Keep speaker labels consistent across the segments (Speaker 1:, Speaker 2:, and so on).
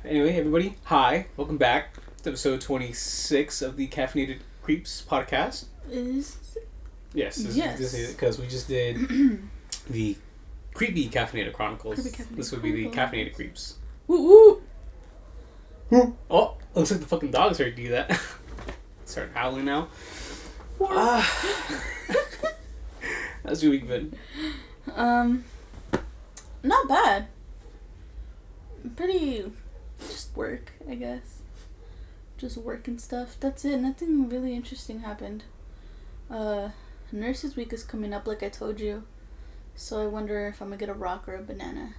Speaker 1: Anyway, everybody, hi. Welcome back to episode 26 of the Caffeinated Creeps podcast. Yes, because we just did the Creepy Caffeinated Chronicles. This would be the Caffeinated Creeps.
Speaker 2: Woo woo!
Speaker 1: Oh, looks like the fucking dogs heard you do that. Start howling now. How's your week been?
Speaker 2: Not bad. Pretty, just work, I guess. Just work and stuff. That's it. Nothing really interesting happened. Nurses Week is coming up, like I told you. So I wonder if I'm gonna get a rock or a banana.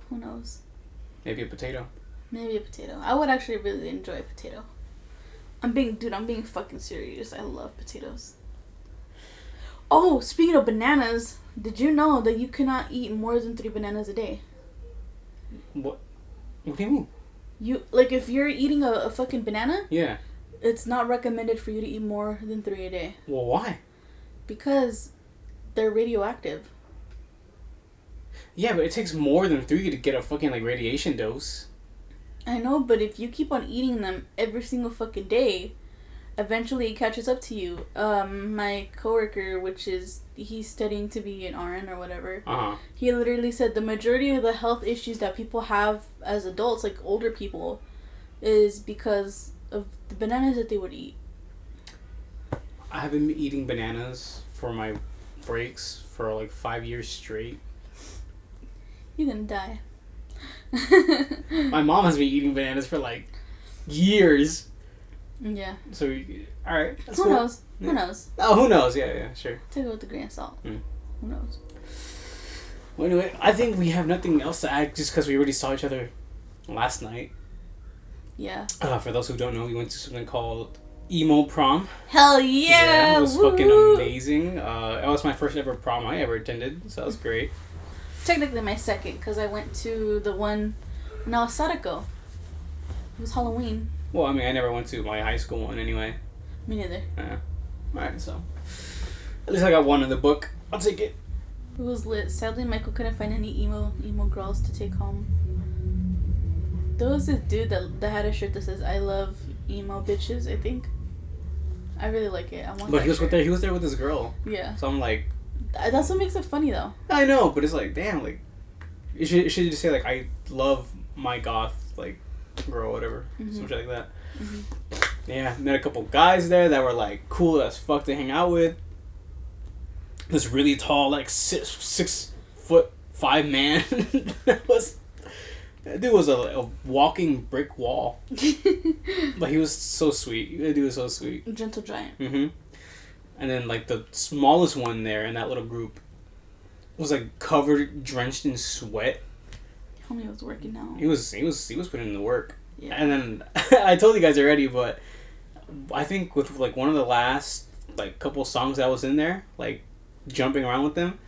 Speaker 2: Who knows?
Speaker 1: Maybe a potato.
Speaker 2: Maybe a potato. I would actually really enjoy a potato. I'm being fucking serious. I love potatoes. Oh, speaking of bananas, did you know that you cannot eat more than 3 bananas a day?
Speaker 1: What do you mean?
Speaker 2: If you're eating a fucking banana,
Speaker 1: yeah,
Speaker 2: it's not recommended for you to eat more than 3 a day.
Speaker 1: Well, why?
Speaker 2: Because they're radioactive.
Speaker 1: Yeah, but it takes more than 3 to get a fucking radiation dose.
Speaker 2: I know, but if you keep on eating them every single fucking day, eventually it catches up to you. My coworker, he's studying to be an RN or whatever. He literally said the majority of the health issues that people have as adults, like older people, is because of the bananas that they would eat.
Speaker 1: I have been eating bananas for my breaks for 5 years straight.
Speaker 2: You're gonna die.
Speaker 1: My mom has been eating bananas for years.
Speaker 2: Yeah.
Speaker 1: So, alright.
Speaker 2: Who knows? Yeah. Who knows?
Speaker 1: Oh, who knows? Yeah, sure.
Speaker 2: Take it with a grain of salt. Who knows?
Speaker 1: Well, anyway, I think we have nothing else to add just because we already saw each other last night.
Speaker 2: Yeah.
Speaker 1: For those who don't know, we went to something called Emo Prom.
Speaker 2: Hell yeah!
Speaker 1: It was fucking amazing. It was my first ever prom I ever attended, so that was great.
Speaker 2: Technically my second, because I went to the one when I was Sadako. It was Halloween.
Speaker 1: Well, I mean, I never went to my high school one anyway.
Speaker 2: Me neither.
Speaker 1: Yeah. Alright, so. At least I got one in the book. I'll take it.
Speaker 2: It was lit. Sadly, Michael couldn't find any emo girls to take home. There was this dude that had a shirt that says, "I love emo bitches," I think. I really like it.
Speaker 1: But he was there with this girl.
Speaker 2: Yeah.
Speaker 1: So I'm like...
Speaker 2: That's what makes it funny, though.
Speaker 1: I know, but it's damn, you should just say, I love my goth, girl, whatever. Some shit like that. Mm-hmm. Yeah, met a couple guys there that were, cool as fuck to hang out with. This really tall, 6'5" man. That dude was a walking brick wall. But he was so sweet. That dude was so sweet.
Speaker 2: Gentle giant.
Speaker 1: Mm-hmm. And then, the smallest one there in that little group was, covered, drenched in sweat.
Speaker 2: Homie was working out.
Speaker 1: He was putting in the work.
Speaker 2: Yeah.
Speaker 1: And then, I told you guys already, but I think with, one of the last, couple songs that was in there, jumping around with them,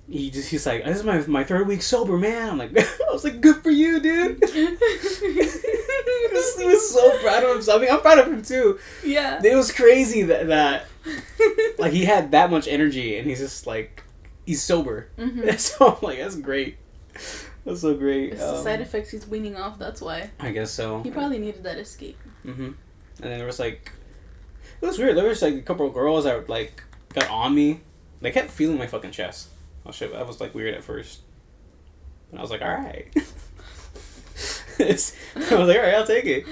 Speaker 1: he's like, "This is my 3rd week sober, man." I'm like, I was like, "Good for you, dude." He was so proud of himself. I mean, I'm proud of him, too.
Speaker 2: Yeah.
Speaker 1: It was crazy that he had that much energy, and he's just, he's sober. Mm-hmm. So, I'm like, that's great. That's so great.
Speaker 2: It's the side effects he's weaning off, that's why.
Speaker 1: I guess so.
Speaker 2: He probably needed that escape.
Speaker 1: Mm-hmm. And then there was, it was weird. There was, a couple of girls that, got on me. They kept feeling my fucking chest. Oh, shit. That was, weird at first. And I was like, alright. I was like, alright, I'll take it.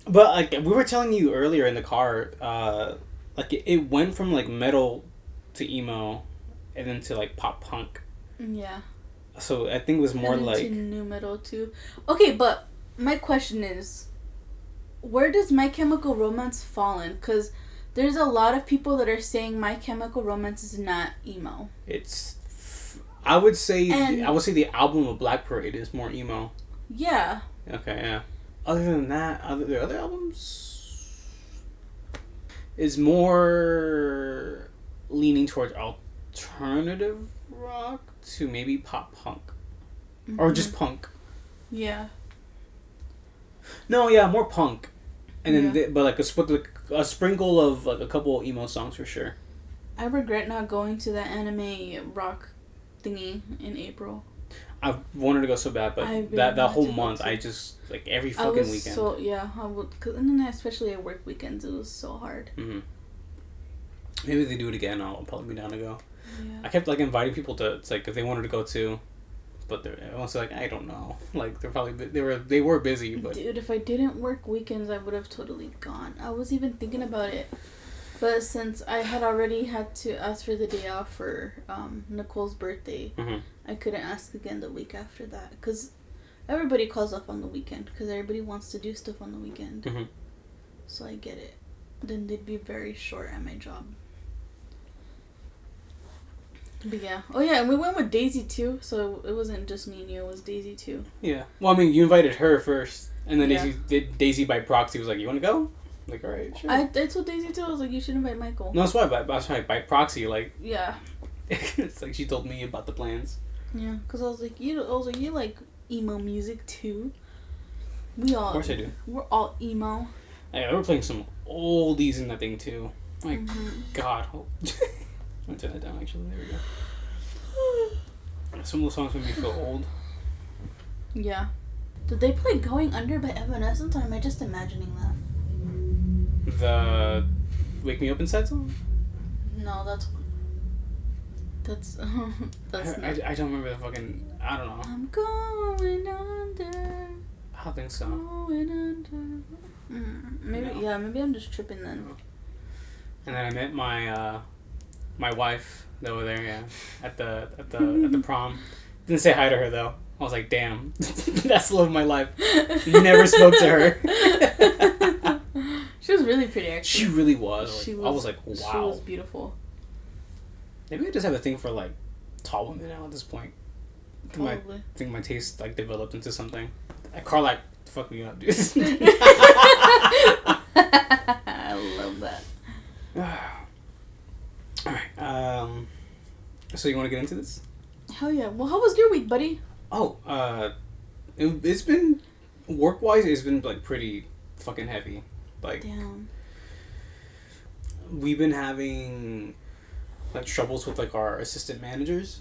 Speaker 1: But, we were telling you earlier in the car, it went from, metal to emo, and then to, pop punk.
Speaker 2: Yeah.
Speaker 1: So, I think it was more
Speaker 2: and to new metal, too. Okay, but my question is, where does My Chemical Romance fall in? Because there's a lot of people that are saying My Chemical Romance is not emo.
Speaker 1: I would say the album of Black Parade is more emo.
Speaker 2: Yeah.
Speaker 1: Okay, yeah. Other than that, are there other albums? is more leaning towards alternative rock to maybe pop punk. Mm-hmm. Or just punk.
Speaker 2: Yeah.
Speaker 1: No, yeah, more punk. And then, but like a sprinkle of like a couple of emo songs for sure.
Speaker 2: I regret not going to that anime rock thingy in April.
Speaker 1: I wanted to go so bad, but really that whole month, I just, like, every fucking weekend.
Speaker 2: So, yeah, I would, and then especially at work weekends, it was so hard.
Speaker 1: Mm-hmm. Maybe if they do it again, I'll probably be down to go.
Speaker 2: Yeah.
Speaker 1: I kept, like, inviting people to, it's like, if they wanted to go too, but everyone's like, I don't know. Like, they were busy, but...
Speaker 2: Dude, if I didn't work weekends, I would have totally gone. I was even thinking about it. But since I had already had to ask for the day off for Nicole's birthday,
Speaker 1: mm-hmm.
Speaker 2: I couldn't ask again the week after that. Because everybody calls off on the weekend. Because everybody wants to do stuff on the weekend.
Speaker 1: Mm-hmm.
Speaker 2: So I get it. Then they'd be very short at my job. But yeah. Oh yeah, and we went with Daisy too. So it wasn't just me and you. It was Daisy too.
Speaker 1: Yeah. Well, I mean, you invited her first. And then Daisy by proxy was like, you want to go? Like, alright, sure.
Speaker 2: I told Daisy too. I was like, you should invite Michael.
Speaker 1: No, that's why by proxy, like.
Speaker 2: Yeah.
Speaker 1: It's like she told me about the plans.
Speaker 2: Yeah, because I was like, you like emo music too. We all.
Speaker 1: Of course I do.
Speaker 2: We're all emo.
Speaker 1: Hey, they were playing some oldies in that thing too. Like, God. I'm gonna turn that down. Actually, there we go. Some of those songs made me feel old.
Speaker 2: Yeah. Did they play "Going Under" by Evanescence, or am I just imagining that?
Speaker 1: The "Wake Me Up Inside" song?
Speaker 2: No, that's
Speaker 1: I don't remember the fucking... I don't know.
Speaker 2: I'm going under.
Speaker 1: I don't think so.
Speaker 2: Going under. Maybe I'm just tripping then.
Speaker 1: And then I met my wife over there, at the prom. Didn't say hi to her though. I was like, damn, that's the love of my life. Never spoke to her.
Speaker 2: She was really pretty, actually.
Speaker 1: She really was. I was like, wow.
Speaker 2: She was beautiful.
Speaker 1: Maybe I just have a thing for, like, tall women now at this point.
Speaker 2: Probably.
Speaker 1: I think my taste, like, developed into something. Carl, like, fuck me up, dude.
Speaker 2: I love that.
Speaker 1: Alright, so you want to get into this?
Speaker 2: Hell yeah. Well, how was your week, buddy?
Speaker 1: Oh, it's been, work-wise, it's been, like, pretty fucking heavy. Like,
Speaker 2: damn.
Speaker 1: We've been having, like, troubles with, like, our assistant managers.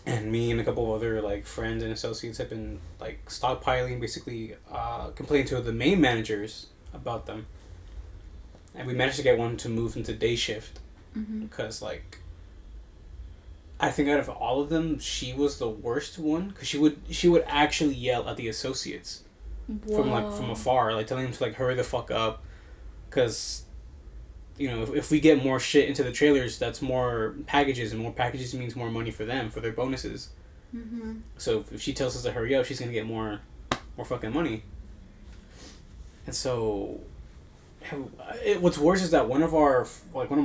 Speaker 1: And me and a couple of other, like, friends and associates have been, like, stockpiling, basically, complaining to the main managers about them. And we managed to get one to move into day shift.
Speaker 2: Mm-hmm.
Speaker 1: Because, like, I think out of all of them, she was the worst one. Because she would actually yell at the associates.
Speaker 2: Whoa.
Speaker 1: From afar. Like, telling them to, like, hurry the fuck up. Because... You know, if we get more shit into the trailers, that's more packages, and more packages means more money for them, for their bonuses.
Speaker 2: Mm-hmm.
Speaker 1: So if she tells us to hurry up, she's gonna get more fucking money. And so, what's worse is that one of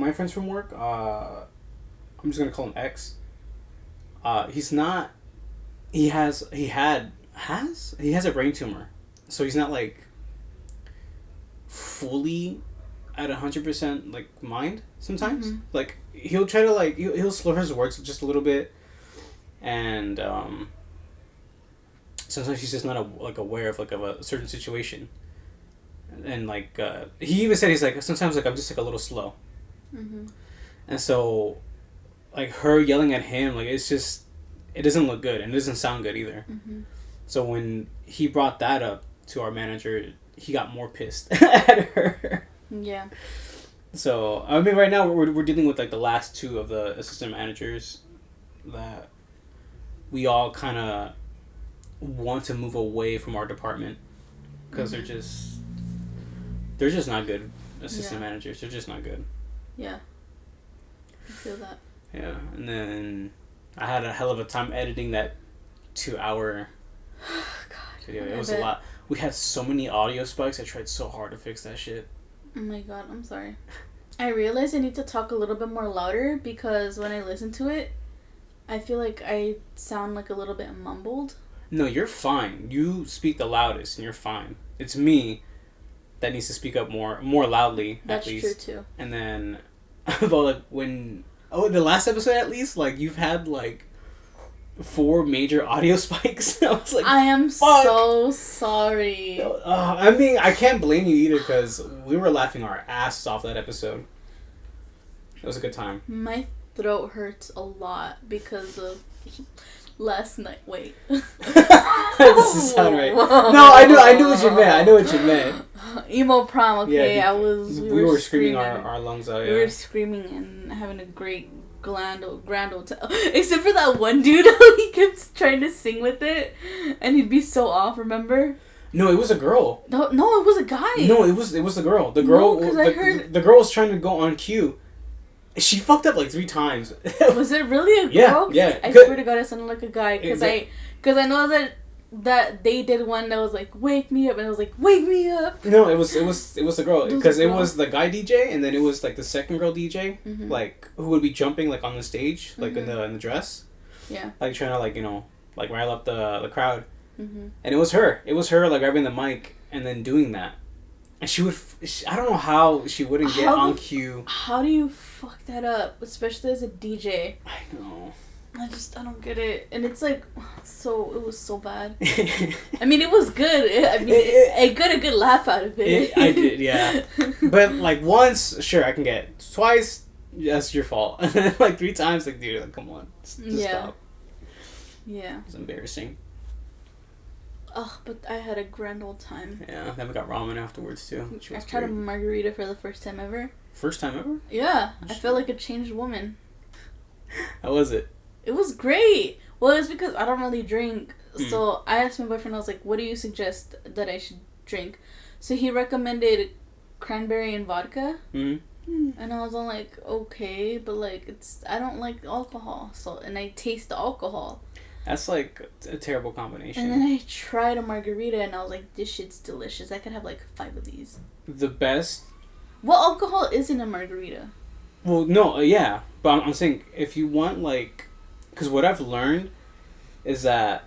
Speaker 1: my friends from work, I'm just gonna call him X. He's not. He has a brain tumor, so he's not like fully at 100% like mind sometimes. Mm-hmm. Like he'll try to like he'll slur his words just a little bit, and sometimes he's just not aware of a certain situation, and like he even said he's like sometimes like I'm just like a little slow, and so like her yelling at him like it doesn't look good and it doesn't sound good either. So when he brought that up to our manager, he got more pissed at her.
Speaker 2: Yeah.
Speaker 1: So I mean, right now we're dealing with like the last two of the assistant managers that we all kind of want to move away from our department because they're just not good assistant managers. They're just not good.
Speaker 2: Yeah. I feel that.
Speaker 1: Yeah, and then I had a hell of a time editing that 2-hour video. It was a lot. We had so many audio spikes. I tried so hard to fix that shit.
Speaker 2: Oh my god, I'm sorry. I realized I need to talk a little bit more louder because when I listen to it, I feel like I sound like a little bit mumbled.
Speaker 1: No, you're fine. You speak the loudest and you're fine. It's me. that needs to speak up more loudly.
Speaker 2: That's
Speaker 1: at least.
Speaker 2: true too.
Speaker 1: And then, but like the last episode at least, like you've had like 4 major audio spikes. I was like,
Speaker 2: I am
Speaker 1: fuck.
Speaker 2: so sorry.
Speaker 1: I mean, I can't blame you either because we were laughing our asses off that episode. It was a good time.
Speaker 2: My throat hurts a lot because of last night. Wait.
Speaker 1: This doesn't sound right. No, I knew what you meant.
Speaker 2: Emo prom. Okay,
Speaker 1: yeah,
Speaker 2: we were
Speaker 1: screaming our lungs out.
Speaker 2: We were screaming and having a great grand old time. Except for that one dude, he kept trying to sing with it, and he'd be so off. Remember?
Speaker 1: No, it was a girl.
Speaker 2: No, it was a guy.
Speaker 1: No, it was the girl. The girl. No, the girl was trying to go on cue. She fucked up like 3 times.
Speaker 2: Was it really a girl?
Speaker 1: Yeah.
Speaker 2: I swear to God, it sounded like a guy because I know that they did one that was like wake me up, and it was like wake me up.
Speaker 1: No, it was the girl because it was the guy DJ, and then it was like the second girl DJ, like who would be jumping like on the stage, like in the dress. Yeah. Like trying to like rile up the crowd. And it was her like grabbing the mic and then doing that. And I don't know how she wouldn't get on cue.
Speaker 2: How do you fuck that up? Especially as a DJ.
Speaker 1: I know.
Speaker 2: I don't get it. And it's like, it was so bad. I mean, it was good. I got a good laugh out of it.
Speaker 1: I did, yeah. But like once, sure, I can get. Twice, that's your fault. And then like 3 times, like, dude, like, come on. Just stop. Yeah. It's embarrassing.
Speaker 2: Ugh, but I had a grand old time.
Speaker 1: Yeah, then we got ramen afterwards too.
Speaker 2: I tried a margarita for the first time ever.
Speaker 1: First time ever?
Speaker 2: Yeah, I felt like a changed woman.
Speaker 1: How was it?
Speaker 2: It was great. Well, it was because I don't really drink. So I asked my boyfriend, I was like, what do you suggest that I should drink? So he recommended cranberry and vodka. Mm-hmm. And I was all like, okay, but like I don't like alcohol. And I taste the alcohol.
Speaker 1: That's like a terrible combination.
Speaker 2: And then I tried a margarita and I was like, this shit's delicious. I could have like 5 of these.
Speaker 1: The best.
Speaker 2: What alcohol is in a margarita?
Speaker 1: Well, no, yeah. But I'm saying if you want like... Because what I've learned is that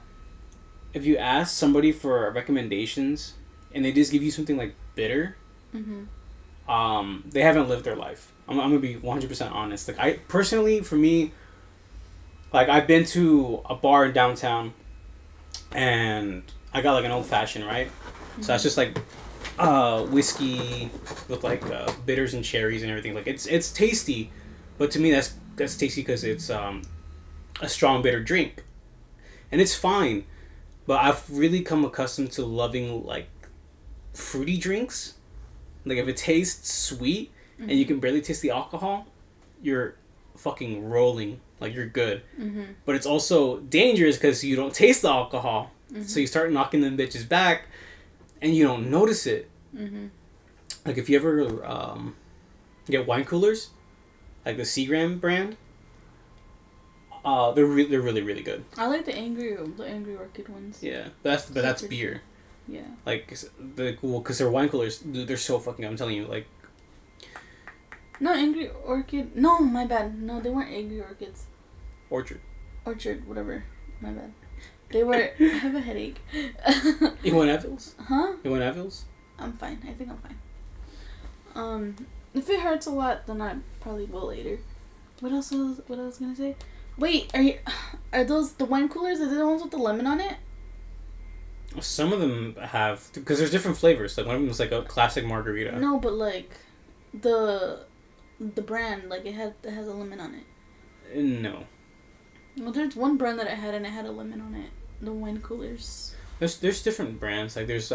Speaker 1: if you ask somebody for recommendations and they just give you something like bitter, they haven't lived their life. I'm going to be 100% honest. Like personally, for me... Like, I've been to a bar in downtown, and I got, like, an old-fashioned, right? So that's just, like, whiskey with, like, bitters and cherries and everything. Like, it's tasty, but to me, that's tasty because it's a strong, bitter drink. And it's fine, but I've really come accustomed to loving, like, fruity drinks. Like, if it tastes sweet and you can barely taste the alcohol, you're fucking rolling. Like, you're good. But it's also dangerous because you don't taste the alcohol. So you start knocking them bitches back and you don't notice it. Like, if you ever get wine coolers, like the Seagram brand, they're really, really good.
Speaker 2: I like the Angry Orchid ones.
Speaker 1: Yeah, but that's beer.
Speaker 2: Yeah.
Speaker 1: Like, because they're wine coolers, dude, they're so fucking good. I'm telling you, like...
Speaker 2: No, Angry Orchid... No, my bad. No, they weren't Angry Orchids. Orchard, whatever. My bad. They were... I have a headache.
Speaker 1: You want Advils?
Speaker 2: Huh?
Speaker 1: You want Advils?
Speaker 2: I'm fine. I think I'm fine. If it hurts a lot, then I probably will later. What else was I gonna say? Wait, are those the wine coolers? Are they the ones with the lemon on it?
Speaker 1: Some of them have... Because there's different flavors. Like, one of them is like a classic margarita.
Speaker 2: No, but like... The brand, like, it has a lemon on it.
Speaker 1: No.
Speaker 2: Well, there's one brand that I had, and it had a lemon on it. The wine coolers.
Speaker 1: There's different brands. Like, there's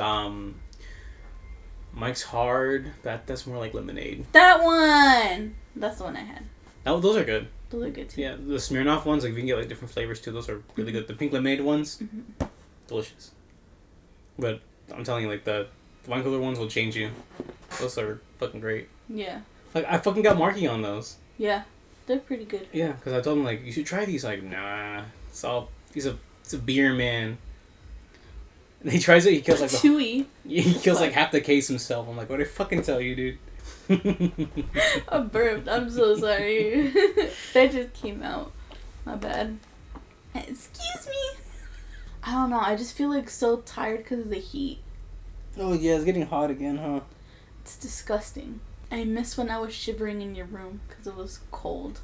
Speaker 1: Mike's Hard. That's more like lemonade.
Speaker 2: That one! That's the one I had.
Speaker 1: Those are good.
Speaker 2: Those are good, too.
Speaker 1: Yeah, the Smirnoff ones, like, you can get, like, different flavors, too. Those are really good. The pink lemonade ones, delicious. But I'm telling you, like, the wine cooler ones will change you. Those are fucking great.
Speaker 2: Yeah.
Speaker 1: Like, I fucking got Marky on those.
Speaker 2: Yeah. They're pretty good.
Speaker 1: Yeah, because I told him, like, you should try these. Like, nah. It's a beer man. And he tries it, he kills, like... He kills, like, half the case himself. I'm like, what'd I fucking tell you, dude?
Speaker 2: I burped. I'm so sorry. That just came out. My bad. Excuse me. I don't know. I just feel, like, so tired because of the heat.
Speaker 1: Oh, yeah. It's getting hot again, huh?
Speaker 2: It's disgusting. I miss when I was shivering in your room because it was cold.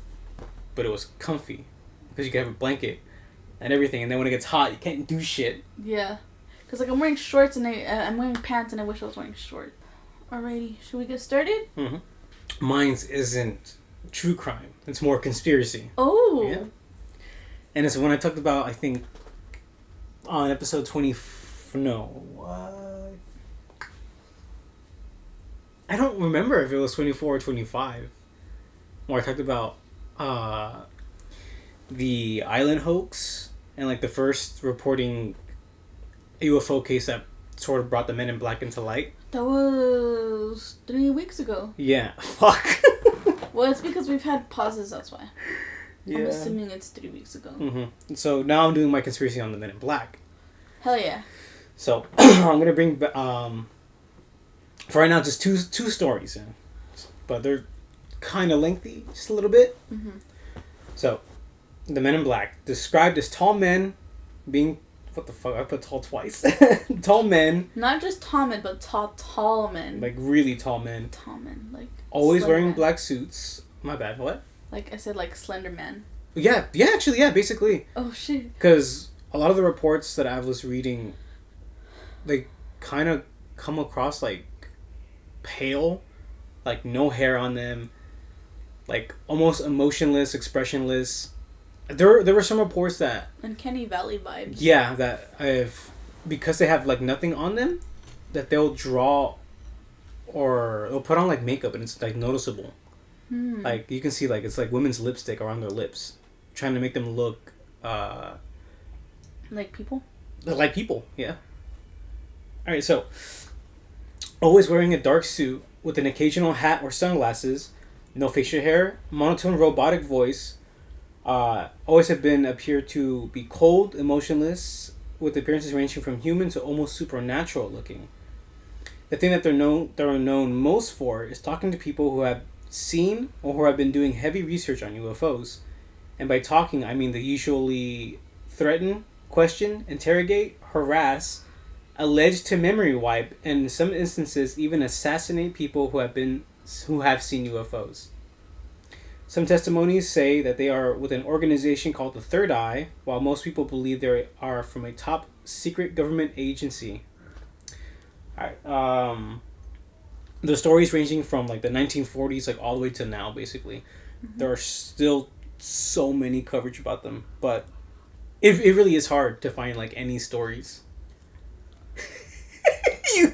Speaker 1: But it was comfy because you could have a blanket and everything. And then when it gets hot, you can't do shit.
Speaker 2: Yeah. Because, like, I'm wearing shorts and I'm wearing pants and I wish I was wearing shorts. Alrighty. Should we get started?
Speaker 1: Mm-hmm. Mine's isn't true crime. It's more conspiracy.
Speaker 2: Oh.
Speaker 1: Yeah. And it's when I talked about, I think, on episode 20... No. I don't remember if it was 24 or 25. Where I talked about the island hoax and, like, the first reporting UFO case that sort of brought the Men in Black into light.
Speaker 2: That was 3 weeks ago.
Speaker 1: Yeah. Fuck.
Speaker 2: Well, it's because we've had pauses, that's why.
Speaker 1: Yeah.
Speaker 2: I'm assuming it's 3 weeks ago.
Speaker 1: Mm-hmm. So now I'm doing my conspiracy on the Men in Black.
Speaker 2: Hell yeah.
Speaker 1: So I'm gonna bring for right now just two stories in, but they're kind of lengthy, just a little bit.
Speaker 2: Mm-hmm.
Speaker 1: So the Men in Black, described as tall men being... What the fuck? I put tall twice. Tall men.
Speaker 2: Not just tall men, but tall men.
Speaker 1: Like really tall men.
Speaker 2: Tall men, like...
Speaker 1: Always wearing man. Black suits. My bad, what?
Speaker 2: Like I said, like Slender Man.
Speaker 1: Yeah, actually, basically.
Speaker 2: Oh, shit.
Speaker 1: Because a lot of the reports that I was reading, they kind of come across like pale, like no hair on them, like almost emotionless, expressionless. There were some reports that...
Speaker 2: Uncanny Valley vibes.
Speaker 1: Yeah, that because they have like nothing on them, that they'll draw or they'll put on like makeup and it's like noticeable. Like you can see like it's like women's lipstick around their lips, trying to make them look
Speaker 2: like people.
Speaker 1: Like people, yeah. All right, so always wearing a dark suit with an occasional hat or sunglasses, no facial hair, monotone robotic voice. Always appear to be cold, emotionless, with appearances ranging from human to almost supernatural looking. The thing that they're known most for is talking to people who have seen or who have been doing heavy research on UFOs. And by talking, I mean they usually threaten, question, interrogate, harass, allege to memory wipe, and in some instances even assassinate people who have seen UFOs. Some testimonies say that they are with an organization called the Third Eye, while most people believe they are from a top secret government agency. Alright, the stories ranging from like the 1940s like all the way to now, basically. Mm-hmm. There are still so many coverage about them, but it really is hard to find like any stories. You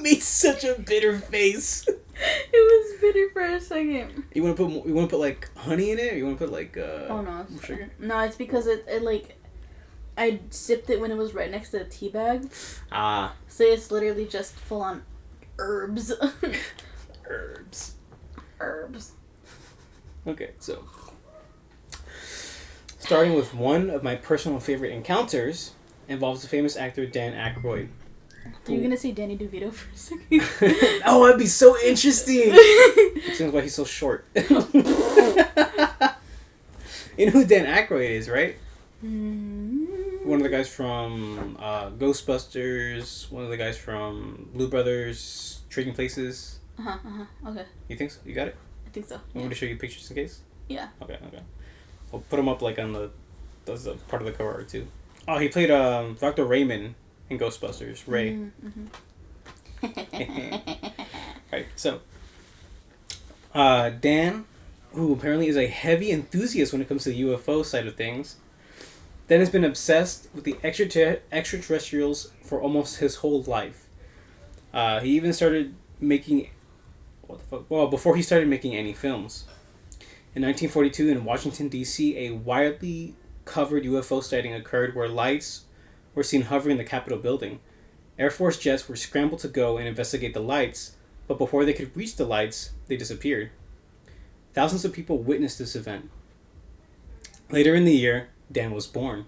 Speaker 1: made such a bitter face.
Speaker 2: It was bitter for a second.
Speaker 1: You want to put like honey in it, or you want to put like
Speaker 2: oh no, sugar. No, it's because it like I sipped it when it was right next to the tea bag.
Speaker 1: Ah.
Speaker 2: So it's literally just full on herbs. Herbs. Okay,
Speaker 1: so starting with one of my personal favorite encounters involves the famous actor Dan Aykroyd.
Speaker 2: Are you gonna say Danny DeVito for a second?
Speaker 1: Oh, that'd be so interesting. Explains why he's so short. You know who Dan Aykroyd is, right? Mm-hmm. One of the guys from Ghostbusters. One of the guys from Blue Brothers, Trading Places.
Speaker 2: Okay.
Speaker 1: You think so? You got it?
Speaker 2: I think so.
Speaker 1: Want me to show you pictures in case?
Speaker 2: Yeah.
Speaker 1: Okay. We'll put them up like on that's a part of the cover art too. Oh, he played Dr. Raymond in Ghostbusters. Ray. Right. So, Dan, who apparently is a heavy enthusiast when it comes to the UFO side of things, Dan has been obsessed with the extraterrestrials for almost his whole life. He even started making... What the fuck? Well, before he started making any films. In 1942 in Washington, D.C., a widely covered UFO sighting occurred where lights were seen hovering in the Capitol building. Air Force jets were scrambled to go and investigate the lights, but before they could reach the lights, they disappeared. Thousands of people witnessed this event. Later in the year, Dan was born.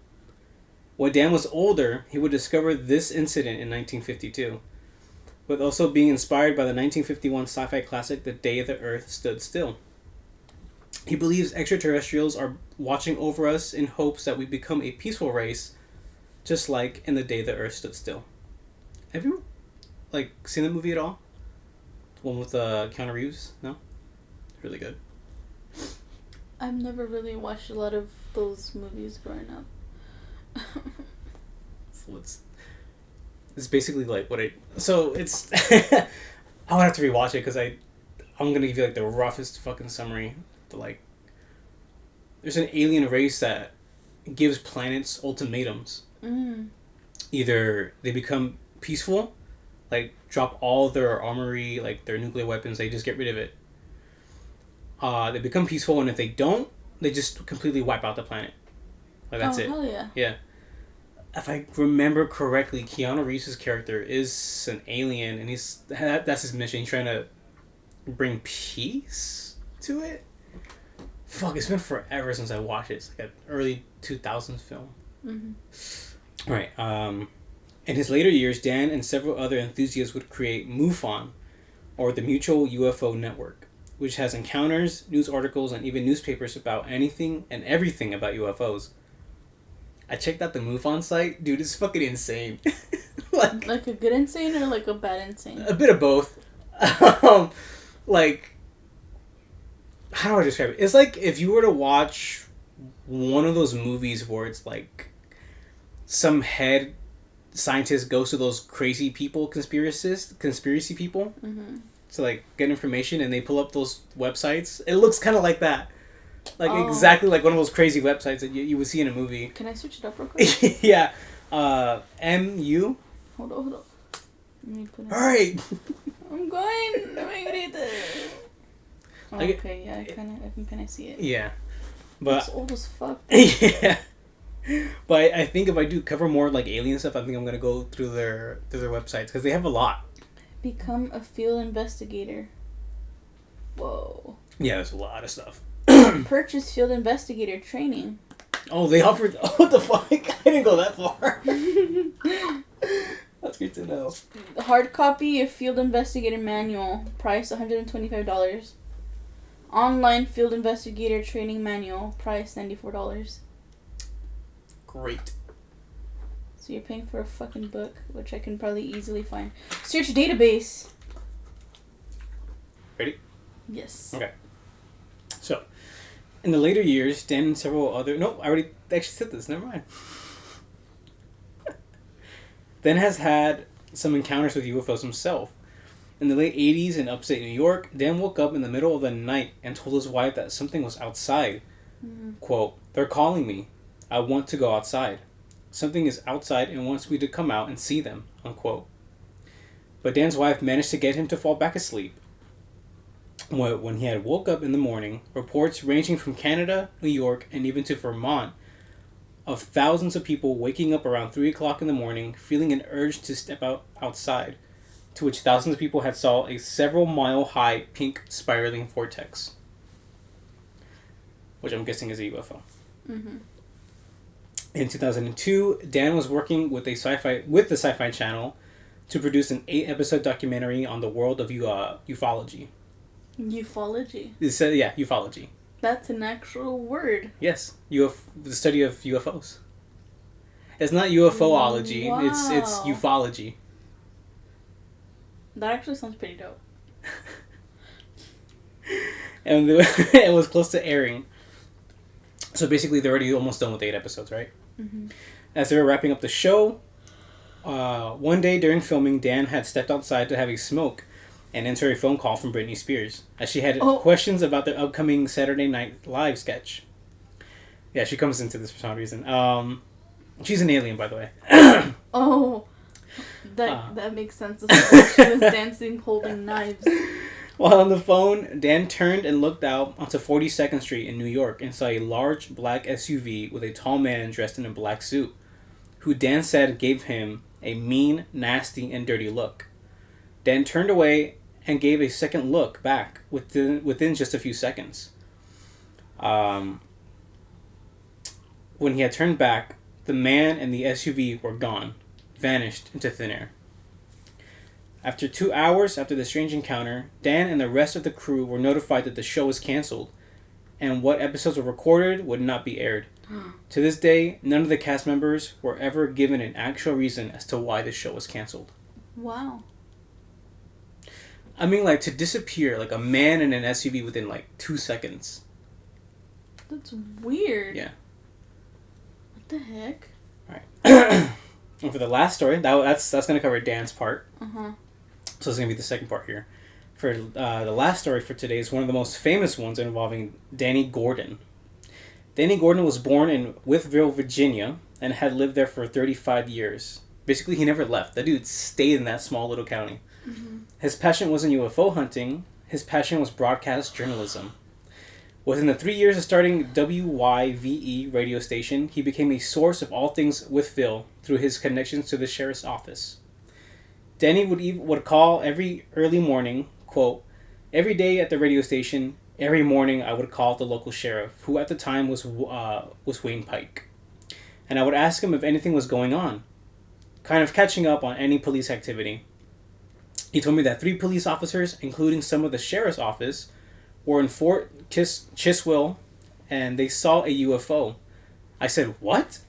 Speaker 1: When Dan was older, he would discover this incident in 1952, with also being inspired by the 1951 sci-fi classic The Day the Earth Stood Still. He believes extraterrestrials are watching over us in hopes that we become a peaceful race, just like in The Day the Earth Stood Still. Have you, seen the movie at all? One with Keanu Reeves. No, really good.
Speaker 2: I've never really watched a lot of those movies growing up.
Speaker 1: So it's basically like what I. So it's. I would have to rewatch it because I'm gonna give you like the roughest fucking summary. There's an alien race that gives planets ultimatums.
Speaker 2: Mm.
Speaker 1: Either they become peaceful, like drop all their armory, like their nuclear weapons, they just get rid of it. They become peaceful, and if they don't, they just completely wipe out the planet. Like that's it.
Speaker 2: Hell yeah.
Speaker 1: Yeah. If I remember correctly, Keanu Reeves' character is an alien, and that's his mission. He's trying to bring peace to it. Fuck, it's been forever since I watched it. It's like an early 2000s film. Mm-hmm. Right. In his later years, Dan and several other enthusiasts would create MUFON, or the Mutual UFO Network, which has encounters, news articles, and even newspapers about anything and everything about UFOs. I checked out the MUFON site. Dude, it's fucking insane.
Speaker 2: like a good insane or like a bad insane?
Speaker 1: A bit of both. Like, how do I describe it? It's like if you were to watch one of those movies where it's like some head scientist goes to those crazy people, conspiracy people, mm-hmm. to like get information, and they pull up those websites. It looks kind of like that. Like exactly like one of those crazy websites that you would see in a movie.
Speaker 2: Can I switch it up real quick?
Speaker 1: Yeah. MU.
Speaker 2: Hold on. Let me put it.
Speaker 1: Alright.
Speaker 2: I'm going. Okay, yeah, I can kind of see it.
Speaker 1: Yeah. But
Speaker 2: it's old as fuck.
Speaker 1: Yeah. But I think if I do cover more like alien stuff, I think I'm gonna go through their websites because they have a lot.
Speaker 2: Become a field investigator. Whoa.
Speaker 1: Yeah, there's a lot of stuff.
Speaker 2: Purchase field investigator training.
Speaker 1: Oh, they offered. Oh, what the fuck? I didn't go that far. That's good to know.
Speaker 2: Hard copy of field investigator manual. Price $125. Online field investigator training manual. Price $94.
Speaker 1: Great.
Speaker 2: So you're paying for a fucking book, which I can probably easily find. Search database.
Speaker 1: Ready?
Speaker 2: Yes.
Speaker 1: Okay. So, in the later years, Dan and several other... No, I already actually said this. Never mind. Dan has had some encounters with UFOs himself. In the late 80s in upstate New York, Dan woke up in the middle of the night and told his wife that something was outside. Mm. Quote, "They're calling me. I want to go outside. Something is outside and wants me to come out and see them." Unquote. But Dan's wife managed to get him to fall back asleep. When he had woke up in the morning, reports ranging from Canada, New York, and even to Vermont of thousands of people waking up around 3 o'clock in the morning, feeling an urge to step outside, to which thousands of people had saw a several-mile-high pink spiraling vortex, which I'm guessing is a UFO. Mm-hmm. In 2002, Dan was working with the Sci-Fi Channel to produce an 8-episode documentary on the world of ufology.
Speaker 2: Ufology?
Speaker 1: Yeah, ufology.
Speaker 2: That's an actual word.
Speaker 1: Yes, the study of UFOs. It's not UFOlogy.
Speaker 2: Wow.
Speaker 1: It's ufology.
Speaker 2: That actually sounds pretty dope.
Speaker 1: And it was close to airing. So basically, they're already almost done with 8 episodes, right? Mm-hmm. As they were wrapping up the show, one day during filming, Dan had stepped outside to have a smoke and answer a phone call from Britney Spears, as she had questions about their upcoming Saturday Night Live sketch. Yeah, she comes into this for some reason. She's an alien, by the way.
Speaker 2: That makes sense. She was dancing, holding knives.
Speaker 1: While on the phone, Dan turned and looked out onto 42nd Street in New York and saw a large black SUV with a tall man dressed in a black suit, who Dan said gave him a mean, nasty, and dirty look. Dan turned away and gave a second look back within just a few seconds. When he had turned back, the man and the SUV were gone, vanished into thin air. After 2 hours after the strange encounter, Dan and the rest of the crew were notified that the show was canceled, and what episodes were recorded would not be aired. To this day, none of the cast members were ever given an actual reason as to why the show was canceled.
Speaker 2: Wow.
Speaker 1: I mean, like, to disappear, like, a man in an SUV within, like, 2 seconds.
Speaker 2: That's weird.
Speaker 1: Yeah.
Speaker 2: What the heck?
Speaker 1: Alright. And for the last story, that's going to cover Dan's part.
Speaker 2: Uh-huh.
Speaker 1: So it's going to be the second part here. For the last story for today is one of the most famous ones involving Danny Gordon. Danny Gordon was born in Wytheville, Virginia, and had lived there for 35 years. Basically, he never left. That dude stayed in that small little county. Mm-hmm. His passion wasn't UFO hunting. His passion was broadcast journalism. Within the 3 years of starting WYVE radio station, he became a source of all things Wytheville through his connections to the sheriff's office. Danny would call every early morning, quote, "Every day at the radio station, every morning I would call the local sheriff, who at the time was Wayne Pike. And I would ask him if anything was going on, kind of catching up on any police activity. He told me that 3 police officers, including some of the sheriff's office, were in Fort Chiswell, and they saw a UFO. I said, what?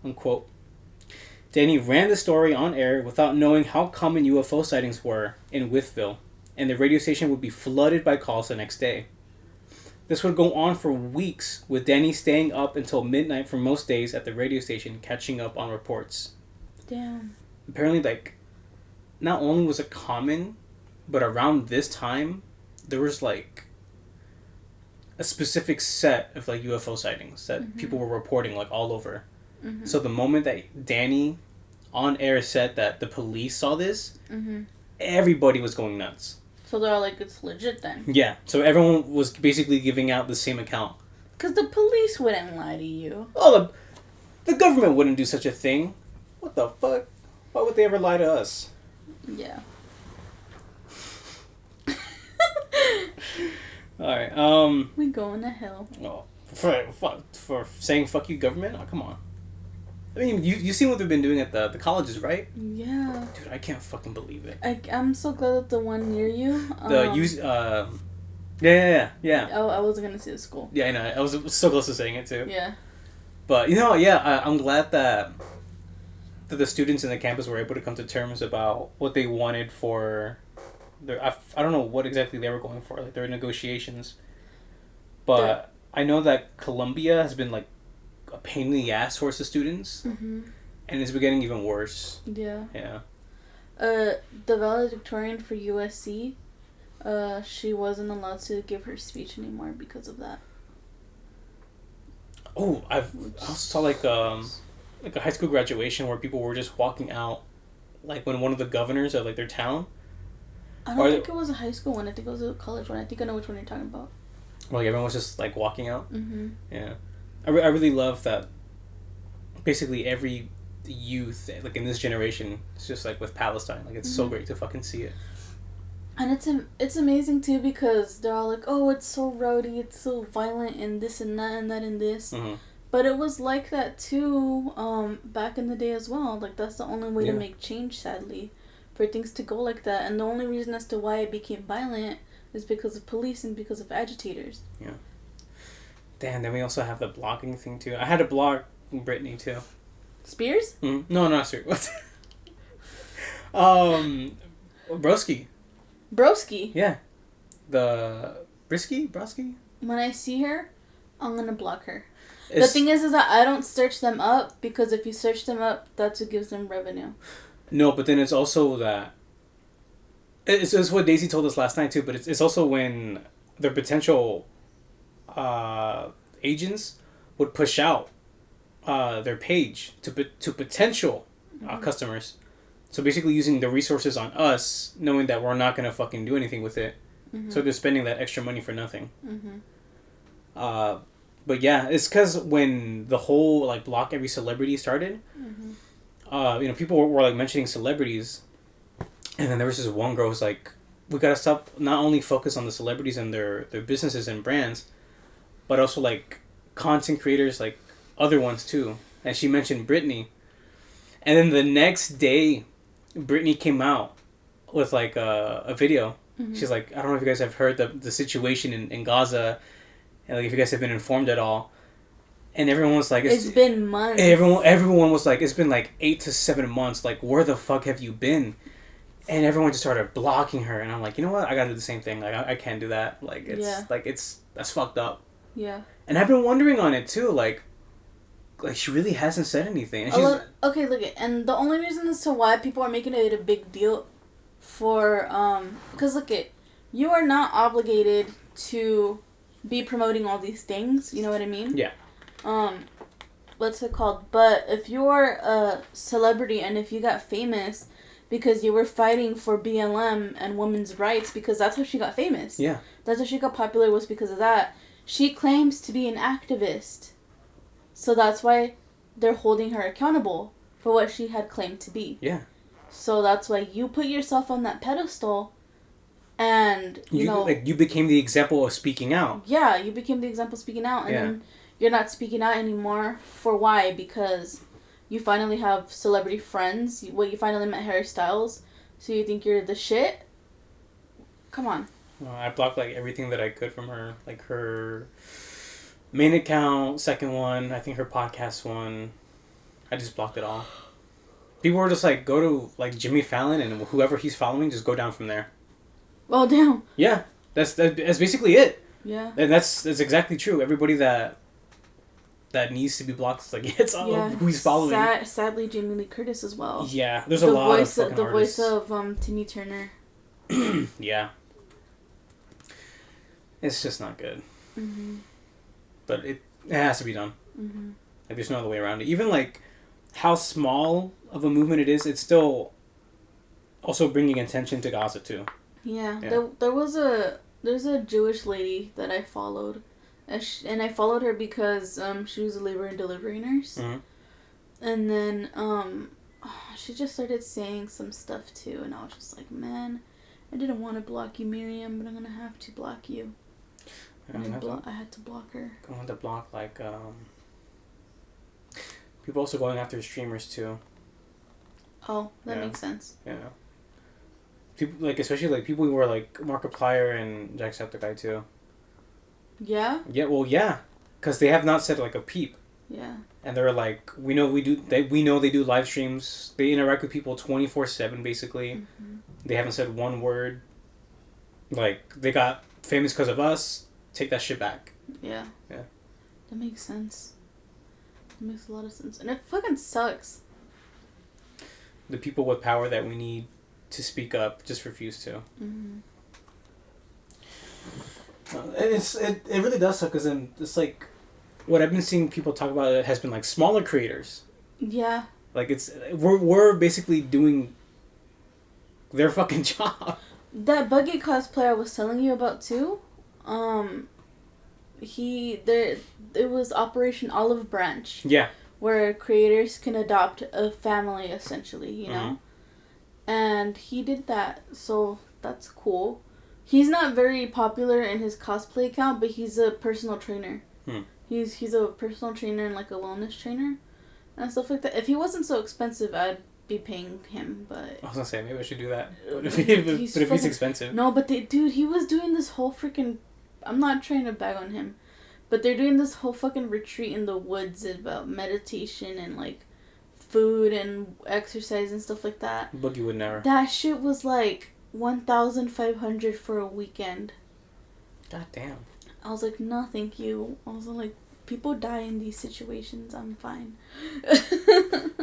Speaker 1: Unquote. Danny ran the story on air without knowing how common UFO sightings were in Wytheville, and the radio station would be flooded by calls the next day. This would go on for weeks, with Danny staying up until midnight for most days at the radio station, catching up on reports.
Speaker 2: Damn.
Speaker 1: Apparently, like, not only was it common, but around this time, there was, like, a specific set of, like, UFO sightings that people were reporting, like, all over. Mm-hmm. So the moment that Danny on air said that the police saw this, everybody was going nuts.
Speaker 2: So they're all like, it's legit then?
Speaker 1: Yeah. So everyone was basically giving out the same account.
Speaker 2: Because the police wouldn't lie to you.
Speaker 1: Oh, the government wouldn't do such a thing. What the fuck? Why would they ever lie to us?
Speaker 2: Yeah.
Speaker 1: Alright,
Speaker 2: We going to hell.
Speaker 1: Oh, for saying fuck you government? Oh, come on. I mean, you seen what they've been doing at the colleges, right?
Speaker 2: Yeah.
Speaker 1: Dude, I can't fucking believe it.
Speaker 2: I'm so glad that the one near you...
Speaker 1: Yeah.
Speaker 2: Oh, I wasn't going to say the school.
Speaker 1: Yeah, I know. I was so close to saying it, too.
Speaker 2: Yeah.
Speaker 1: But, you know, yeah, I'm glad that the students in the campus were able to come to terms about what they wanted for their... I don't know what exactly they were going for, like, their negotiations. But I know that Columbia has been, like, a pain in the ass towards the students, and it's been getting even worse.
Speaker 2: Yeah.
Speaker 1: Yeah.
Speaker 2: The valedictorian for USC, she wasn't allowed to give her speech anymore because of that.
Speaker 1: Oh, I also saw like a high school graduation where people were just walking out, like when one of the governors of like their town.
Speaker 2: I don't think it was a high school one. I think it was a college one. I think I know which one you're talking about.
Speaker 1: Like everyone was just like walking out. Mm-hmm. Yeah. I really love that basically every youth, like in this generation, is just like with Palestine. Like it's so great to fucking see it.
Speaker 2: And it's amazing too because they're all like, oh, it's so rowdy, it's so violent, and this and that and that and this. Mm-hmm. But it was like that too back in the day as well. Like that's the only way to make change, sadly, for things to go like that. And the only reason as to why it became violent is because of police and because of agitators. Yeah.
Speaker 1: Damn, then we also have the blocking thing, too. I had to block Britney, too.
Speaker 2: Spears?
Speaker 1: Mm-hmm. No, not Spears. Broski.
Speaker 2: Broski?
Speaker 1: Yeah. The... Broski?
Speaker 2: When I see her, I'm gonna block her. The thing is that I don't search them up, because if you search them up, that's what gives them revenue.
Speaker 1: No, but then it's also that... It's what Daisy told us last night, too, but it's also when their potential... agents would push out their page to potential customers. So basically using the resources on us, knowing that we're not going to fucking do anything with it. Mm-hmm. So they're spending that extra money for nothing. Mm-hmm. But yeah, it's because when the whole like block every celebrity started, people were like mentioning celebrities. And then there was this one girl who was like, we got to stop, not only focus on the celebrities and their businesses and brands, but also, like, content creators, like, other ones, too. And she mentioned Britney. And then the next day, Britney came out with, like, a video. Mm-hmm. She's like, I don't know if you guys have heard the situation in Gaza. And, like, if you guys have been informed at all. And everyone was like...
Speaker 2: It's been months.
Speaker 1: Everyone was like, it's been, like, 8 to 7 months. Like, where the fuck have you been? And everyone just started blocking her, and I'm like, you know what? I gotta do the same thing. Like, I can't do that. Like, that's fucked up.
Speaker 2: Yeah.
Speaker 1: And I've been wondering on it too. Like she really hasn't said anything. And she's
Speaker 2: okay, look it. And the only reason as to why people are making it a big deal for because look it, you are not obligated to be promoting all these things. You know what I mean?
Speaker 1: Yeah.
Speaker 2: What's it called? But if you're a celebrity and if you got famous because you were fighting for BLM and women's rights, because that's how she got famous.
Speaker 1: Yeah.
Speaker 2: That's how she got popular, was because of that. She claims to be an activist. So that's why they're holding her accountable for what she had claimed to be.
Speaker 1: Yeah.
Speaker 2: So that's why you put yourself on that pedestal and, you know...
Speaker 1: Like, you became the example of speaking out.
Speaker 2: Yeah, you became the example of speaking out. And then you're not speaking out anymore. For why? Because... you finally have celebrity friends. You finally met Harry Styles. So you think you're the shit? Come on.
Speaker 1: Well, I blocked, like, everything that I could from her. Like, her main account, second one, I think her podcast one. I just blocked it all. People were just like, go to, like, Jimmy Fallon and whoever he's following, just go down from there.
Speaker 2: Oh, damn.
Speaker 1: Yeah. That's basically it.
Speaker 2: Yeah.
Speaker 1: And that's exactly true. Everybody that needs to be blocked, like, it's all who he's following.
Speaker 2: Sadly, Jamie Lee Curtis as well.
Speaker 1: Yeah, there's a lot of fucking artists.
Speaker 2: The voice of Timmy Turner.
Speaker 1: Yeah. It's just not good.
Speaker 2: Mm-hmm.
Speaker 1: But it has to be done.
Speaker 2: Mm-hmm.
Speaker 1: Like, there's no other way around it. Even, like, how small of a movement it is, it's still also bringing attention to Gaza, too.
Speaker 2: Yeah. There's a Jewish lady that I followed. And I followed her because she was a labor and delivery nurse.
Speaker 1: Mm-hmm.
Speaker 2: And then she just started saying some stuff too. And I was just like, man, I didn't want to block you, Miriam, but I'm going to have to block you. And I had to block her.
Speaker 1: Going to block, like, people also going after streamers too.
Speaker 2: Oh, that makes sense.
Speaker 1: Yeah. People, like, especially, like, people who were, like, Markiplier and Jacksepticeye too.
Speaker 2: Yeah?
Speaker 1: Yeah, well, yeah. Because they have not said, like, a peep.
Speaker 2: Yeah.
Speaker 1: And they're like, we know they do live streams. They interact with people 24/7, basically.
Speaker 2: Mm-hmm.
Speaker 1: They haven't said one word. Like, they got famous because of us. Take that shit back.
Speaker 2: Yeah.
Speaker 1: Yeah.
Speaker 2: That makes sense. That makes a lot of sense. And it fucking sucks.
Speaker 1: The people with power that we need to speak up just refuse to.
Speaker 2: Mm-hmm.
Speaker 1: It really does suck, because then it's like, what I've been seeing people talk about it has been like smaller creators.
Speaker 2: Yeah.
Speaker 1: Like, we're basically doing their fucking job.
Speaker 2: That Buggy cosplayer I was telling you about too, it was Operation Olive Branch.
Speaker 1: Yeah.
Speaker 2: Where creators can adopt a family, essentially, you know? And he did that, so that's cool. He's not very popular in his cosplay account, but he's a personal trainer. He's a personal trainer and, like, a wellness trainer and stuff like that. If he wasn't so expensive, I'd be paying him, but...
Speaker 1: I was gonna say, maybe I should do that. But if he's expensive...
Speaker 2: No, but dude, he was doing this whole freaking... I'm not trying to bag on him, but they're doing this whole fucking retreat in the woods about meditation and, like, food and exercise and stuff like that.
Speaker 1: Boogie would never.
Speaker 2: That shit was, like, $1,500 for a weekend.
Speaker 1: God damn.
Speaker 2: I was like, no, thank you. I was like, people die in these situations. I'm fine.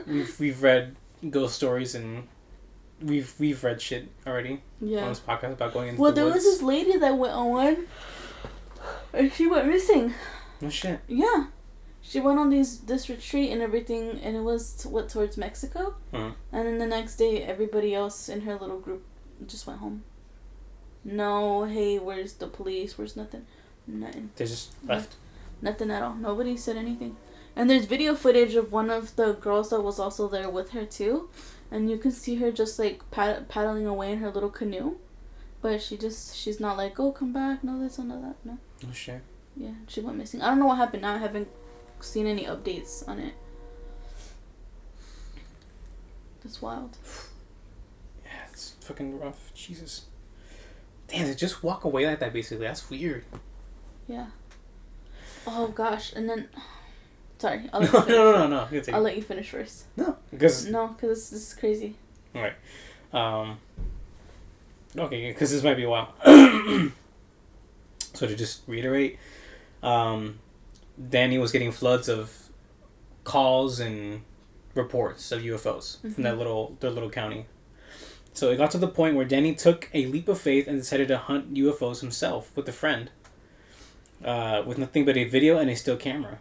Speaker 1: we've read ghost stories and we've read shit already on this podcast about going into the woods.
Speaker 2: Well, there was this lady that went on one, and she went missing.
Speaker 1: No shit.
Speaker 2: Yeah, she went on this retreat and everything, and it was towards Mexico. And then the next day, everybody else in her little group just went home. No, hey, where's the police? Where's nothing? Nothing.
Speaker 1: They just left.
Speaker 2: Nothing at all. Nobody said anything. And there's video footage of one of the girls that was also there with her too, and you can see her just like paddling away in her little canoe, but she's not like, oh, come back, no this, no that, no.
Speaker 1: Oh shit.
Speaker 2: Yeah, she went missing. I don't know what happened now. I haven't seen any updates on it. That's wild.
Speaker 1: Yeah, it's fucking rough. Jesus. Damn, they just walk away like that, basically. That's weird.
Speaker 2: Yeah. Oh, gosh. And then... Sorry. I'll
Speaker 1: let
Speaker 2: I'll let you finish first.
Speaker 1: No, because...
Speaker 2: No, because this is crazy.
Speaker 1: Alright. Okay, because this might be a while. So to just reiterate, Danny was getting floods of calls and reports of UFOs from their little county. So it got to the point where Danny took a leap of faith and decided to hunt UFOs himself with a friend, with nothing but a video and a still camera.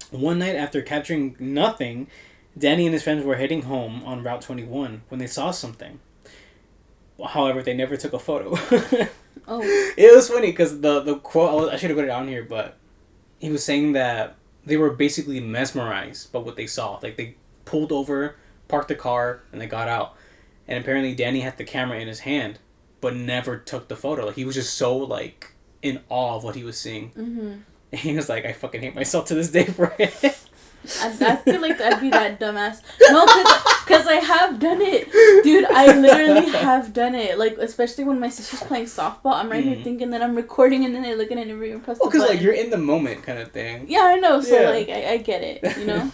Speaker 1: One night after capturing nothing, Danny and his friends were heading home on Route 21 when they saw something. However, they never took a photo. Oh. It was funny because the quote, I should have put it on here, but he was saying that they were basically mesmerized by what they saw. Like, they pulled over, parked the car, and they got out. And apparently Danny had the camera in his hand, but never took the photo. Like, he was just so, like, in awe of what he was seeing. Mm-hmm. And he was like, I fucking hate myself to this day for it.
Speaker 2: I feel like I'd be that dumbass. No, because I have done it. Dude, I literally have done it. Like, especially when my sister's playing softball, I'm right here thinking that I'm recording and then I look at it and press the button.
Speaker 1: Because, like, you're in the moment kind of thing.
Speaker 2: Yeah, I know. So, like, I get it, you know?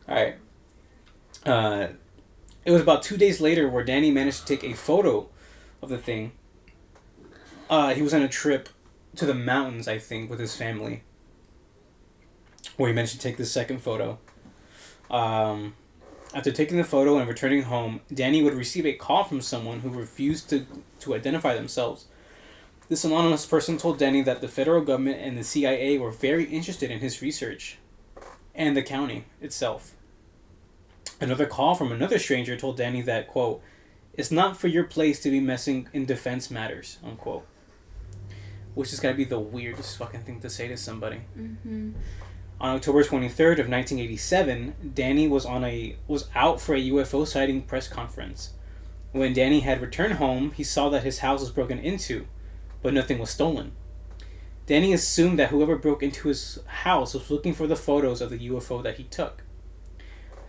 Speaker 1: Alright. It was about 2 days later where Danny managed to take a photo of the thing. He was on a trip to the mountains, I think, with his family, where he managed to take the second photo. After taking the photo and returning home, Danny would receive a call from someone who refused to identify themselves. This anonymous person told Danny that the federal government and the CIA were very interested in his research, and the county itself. Another call from another stranger told Danny that, quote, "It's not for your place to be messing in defense matters," unquote. Which is gotta be the weirdest fucking thing to say to somebody. Mm-hmm. On October 23rd of 1987, Danny was out for a UFO sighting press conference. When Danny had returned home, he saw that his house was broken into, but nothing was stolen. Danny assumed that whoever broke into his house was looking for the photos of the UFO that he took.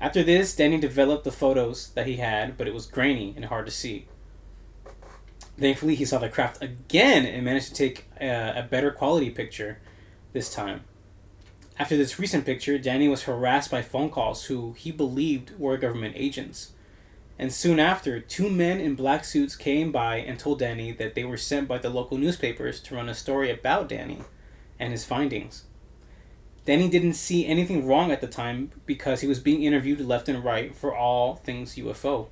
Speaker 1: After this, Danny developed the photos that he had, but it was grainy and hard to see. Thankfully, he saw the craft again and managed to take a better quality picture this time. After this recent picture, Danny was harassed by phone calls who he believed were government agents. And soon after, 2 men in black suits came by and told Danny that they were sent by the local newspapers to run a story about Danny and his findings. Danny didn't see anything wrong at the time because he was being interviewed left and right for all things UFO.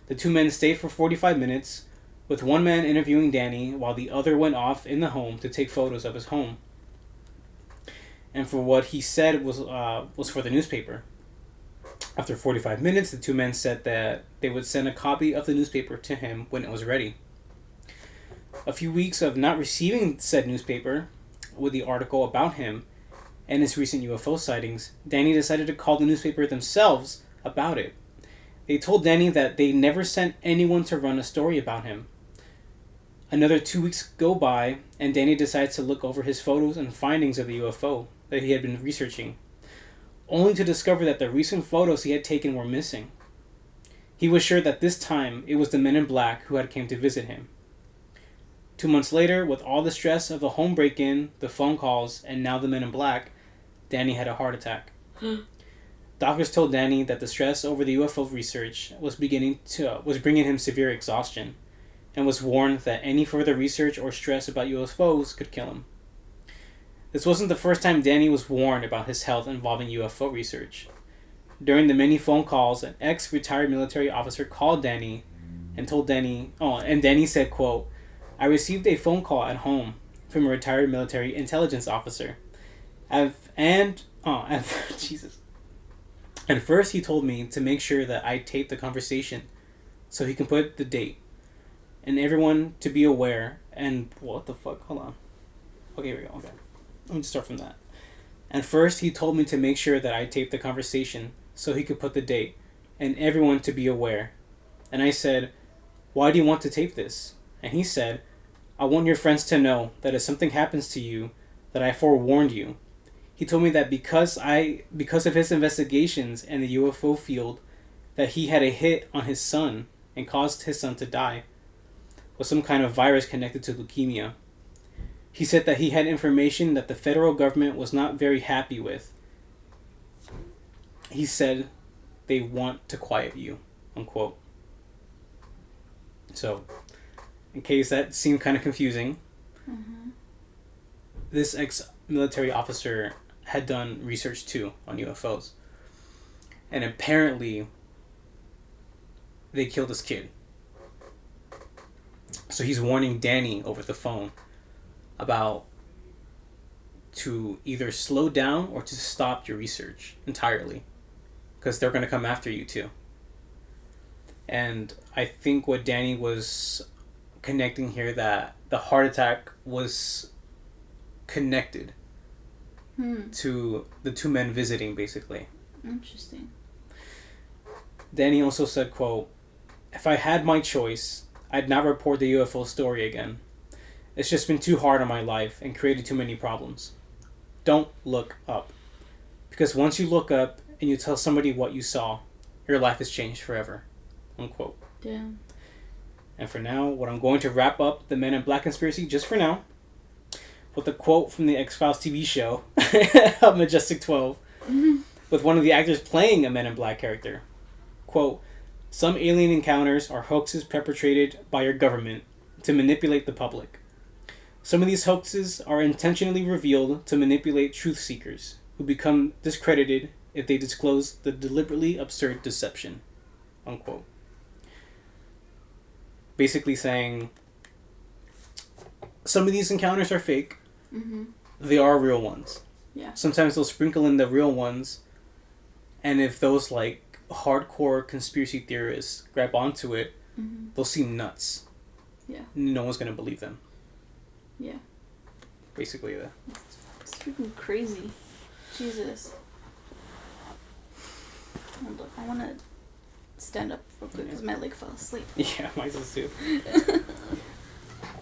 Speaker 1: The 2 men stayed for 45 minutes, with one man interviewing Danny while the other went off in the home to take photos of his home. And for what he said was for the newspaper. After 45 minutes, the 2 men said that they would send a copy of the newspaper to him when it was ready. A few weeks of not receiving said newspaper with the article about him and his recent UFO sightings, Danny decided to call the newspaper themselves about it. They told Danny that they never sent anyone to run a story about him. Another 2 weeks go by, and Danny decides to look over his photos and findings of the UFO that he had been researching, only to discover that the recent photos he had taken were missing. He was sure that this time it was the men in black who had came to visit him. 2 months later, with all the stress of the home break-in, the phone calls, and now the men in black, Danny had a heart attack. Doctors told Danny that the stress over the UFO research was bringing him severe exhaustion, and was warned that any further research or stress about UFOs could kill him. This wasn't the first time Danny was warned about his health involving UFO research. During the many phone calls, an ex-retired military officer called Danny and told Danny, and Danny said, quote, "I received a phone call at home from a retired military intelligence officer. Jesus. And first he told me to make sure that I tape the conversation so he can put the date. And everyone to be aware, and what the fuck? Hold on. Okay, here we go. Okay. Let me start from that. And first he told me to make sure that I taped the conversation so he could put the date, and everyone to be aware. And I said, why do you want to tape this? And he said, I want your friends to know that if something happens to you, that I forewarned you. He told me that because of his investigations in the UFO field, that he had a hit on his son and caused his son to die with some kind of virus connected to leukemia. He said that he had information that the federal government was not very happy with. He said they want to quiet you, unquote. So, in case that seemed kind of confusing, this ex-military officer had done research too on UFOs. And apparently, they killed this kid. So he's warning Danny over the phone about to either slow down or to stop your research entirely. Because they're going to come after you too. And I think what Danny was connecting here, that the heart attack was connected to the two men visiting, basically.
Speaker 2: Interesting.
Speaker 1: Danny also said, quote, "If I had my choice, I'd not report the UFO story again. It's just been too hard on my life and created too many problems. Don't look up. Because once you look up and you tell somebody what you saw, your life has changed forever." Unquote.
Speaker 2: Damn.
Speaker 1: And for now, what I'm going to wrap up the Men in Black conspiracy, just for now, with a quote from the X-Files TV show, Majestic 12, with one of the actors playing a Men in Black character. Quote, "Some alien encounters are hoaxes perpetrated by your government to manipulate the public. Some of these hoaxes are intentionally revealed to manipulate truth seekers, who become discredited if they disclose the deliberately absurd deception." Unquote. Basically saying, some of these encounters are fake. They are real ones.
Speaker 2: Yeah.
Speaker 1: Sometimes they'll sprinkle in the real ones, and if those like hardcore conspiracy theorists grab onto it, they'll seem nuts.
Speaker 2: Yeah.
Speaker 1: No one's gonna believe them.
Speaker 2: Yeah.
Speaker 1: Basically,
Speaker 2: it's freaking crazy. Jesus. Hold up. I want to stand up real quick because my leg fell asleep.
Speaker 1: Yeah, mine does too.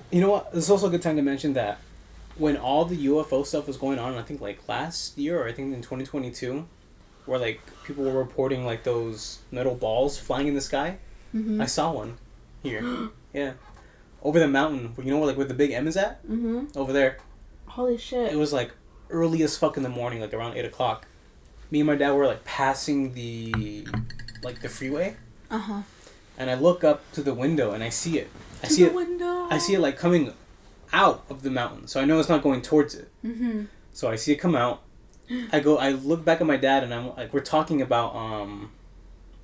Speaker 1: You know what? This is also a good time to mention that when all the UFO stuff was going on, I think like last year or I think in 2022, where like people were reporting like those metal balls flying in the sky. I saw one here. Yeah. Over the mountain, you know where the big M is at? Over there.
Speaker 2: Holy shit.
Speaker 1: It was like early as fuck in the morning, like around 8 o'clock. Me and my dad were like passing the freeway. And I look up to the window and I see it. I see it like coming out of the mountain. So I know it's not going towards it. So I see it come out. I look back at my dad and I'm like, we're talking about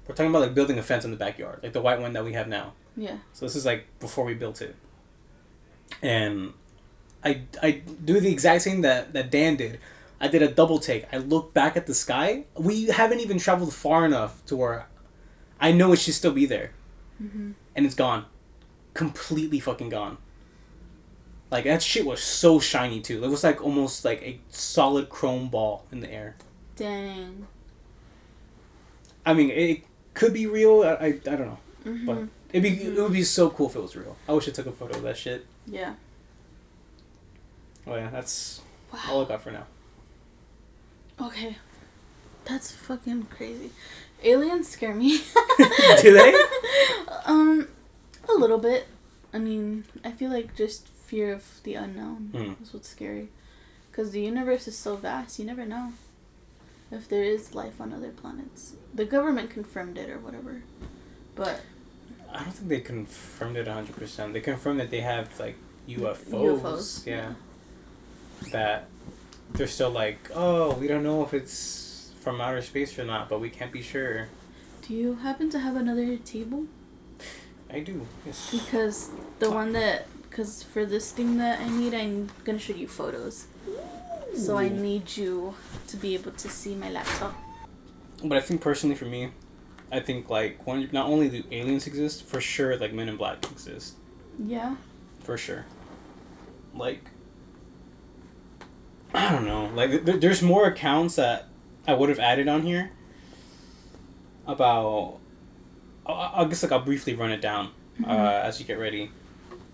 Speaker 1: like building a fence in the backyard, like the white one that we have now.
Speaker 2: Yeah.
Speaker 1: So this is like before we built it. And I do the exact same that Dan did. I did a double take. I look back at the sky. We haven't even traveled far enough to where I know it should still be there. And it's gone. Completely fucking gone. Like, that shit was so shiny, too. It was like almost like a solid chrome ball in the air.
Speaker 2: Dang.
Speaker 1: I mean, it could be real. I don't know. But it would be so cool if it was real. I wish I took a photo of that shit.
Speaker 2: Yeah.
Speaker 1: Oh, yeah. That's all I got for now.
Speaker 2: Okay. That's fucking crazy. Aliens scare me.
Speaker 1: Do they?
Speaker 2: A little bit. I mean, I feel like just fear of the unknown is what's scary. Because the universe is so vast, you never know if there is life on other planets. The government confirmed it or whatever. But
Speaker 1: I don't think they confirmed it 100%. They confirmed that they have, like, UFOs. Yeah. That they're still like, oh, we don't know if it's from outer space or not, but we can't be sure.
Speaker 2: Do you happen to have another table?
Speaker 1: I do, yes.
Speaker 2: Because because for this thing that I need, I'm going to show you photos. So I need you to be able to see my laptop.
Speaker 1: But I think personally for me, I think like not only do aliens exist, for sure like Men in Black exist.
Speaker 2: Yeah.
Speaker 1: For sure. Like, I don't know. Like there's more accounts that I would have added on here about. I guess like I'll briefly run it down as you get ready.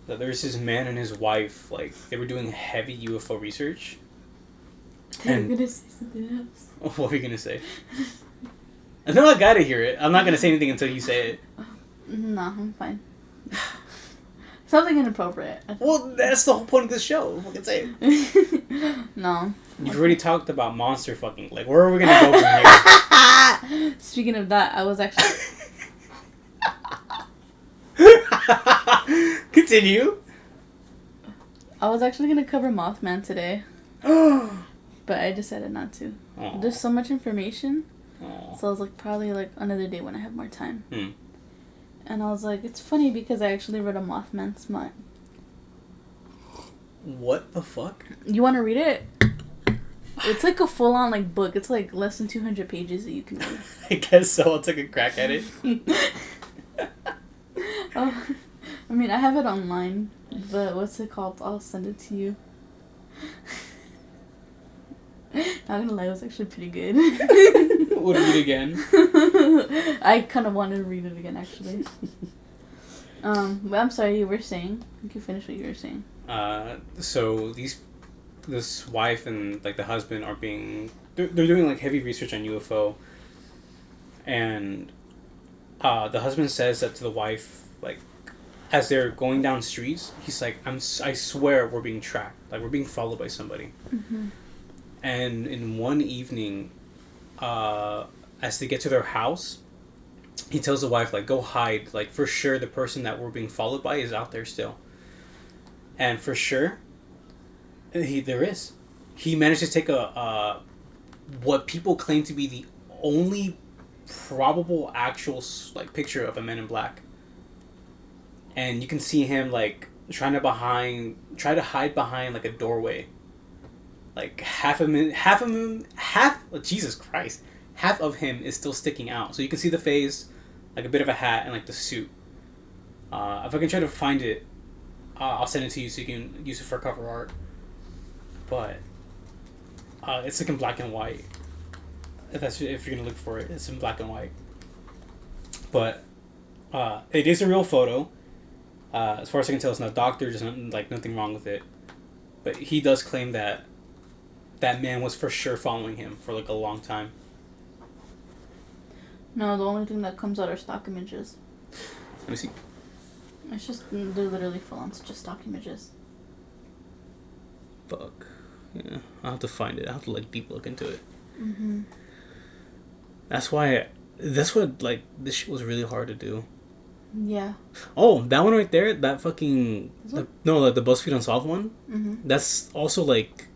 Speaker 1: That there's this man and his wife, like they were doing heavy UFO research.
Speaker 2: I'm gonna say something else.
Speaker 1: What were you gonna say? No, I gotta hear it. I'm not gonna say anything until you say it.
Speaker 2: No, I'm fine. Something inappropriate.
Speaker 1: Well, that's the whole point of this show. Fucking say it.
Speaker 2: No.
Speaker 1: You've already talked about monster fucking. Like, where are we gonna go from here?
Speaker 2: Speaking of that, I was actually.
Speaker 1: Continue.
Speaker 2: I was actually gonna cover Mothman today. But I decided not to.
Speaker 1: Aww.
Speaker 2: There's so much information.
Speaker 1: Aww.
Speaker 2: So I was like, probably like another day when I have more time.
Speaker 1: Mm.
Speaker 2: And I was like, it's funny because I actually read a Mothman smut.
Speaker 1: What the fuck?
Speaker 2: You want to read it? It's like a full-on like book. It's like less than 200 pages that you can read.
Speaker 1: I guess so. I'll take a crack at it.
Speaker 2: Oh, I mean, I have it online, but what's it called? I'll send it to you. Not gonna lie, it was actually pretty good.
Speaker 1: Would read it again.
Speaker 2: I kind of wanted to read it again, actually. But I'm sorry, you were saying. You can finish what you were saying.
Speaker 1: So this wife and like the husband are they're doing like heavy research on UFO, and the husband says that to the wife, like, as they're going down streets, he's like, I swear we're being tracked, like we're being followed by somebody.
Speaker 2: Mm-hmm.
Speaker 1: And in one evening, as they get to their house, he tells the wife, like, go hide, like, for sure the person that we're being followed by is out there still. And for sure, there is. He managed to take what people claim to be the only probable actual like picture of a man in black, and you can see him like try to hide behind like a doorway. Like half of him is still sticking out, so you can see the face, like a bit of a hat, and like the suit. If I can try to find it, I'll send it to you so you can use it for cover art. But it's like in black and white. If you're gonna look for it, it's in black and white. But it is a real photo. As far as I can tell, it's not doctored. There's nothing wrong with it. But he does claim that man was for sure following him for like a long time.
Speaker 2: No, the only thing that comes out are stock images.
Speaker 1: Let me see.
Speaker 2: It's just, they're literally full on just stock images.
Speaker 1: Fuck. Yeah, I'll have to find it. I'll have to like deep look into it.
Speaker 2: Mm-hmm.
Speaker 1: That's what like this shit was really hard to do.
Speaker 2: Yeah.
Speaker 1: Oh, that one right there, that fucking the BuzzFeed Unsolved one.
Speaker 2: Mm-hmm.
Speaker 1: That's also like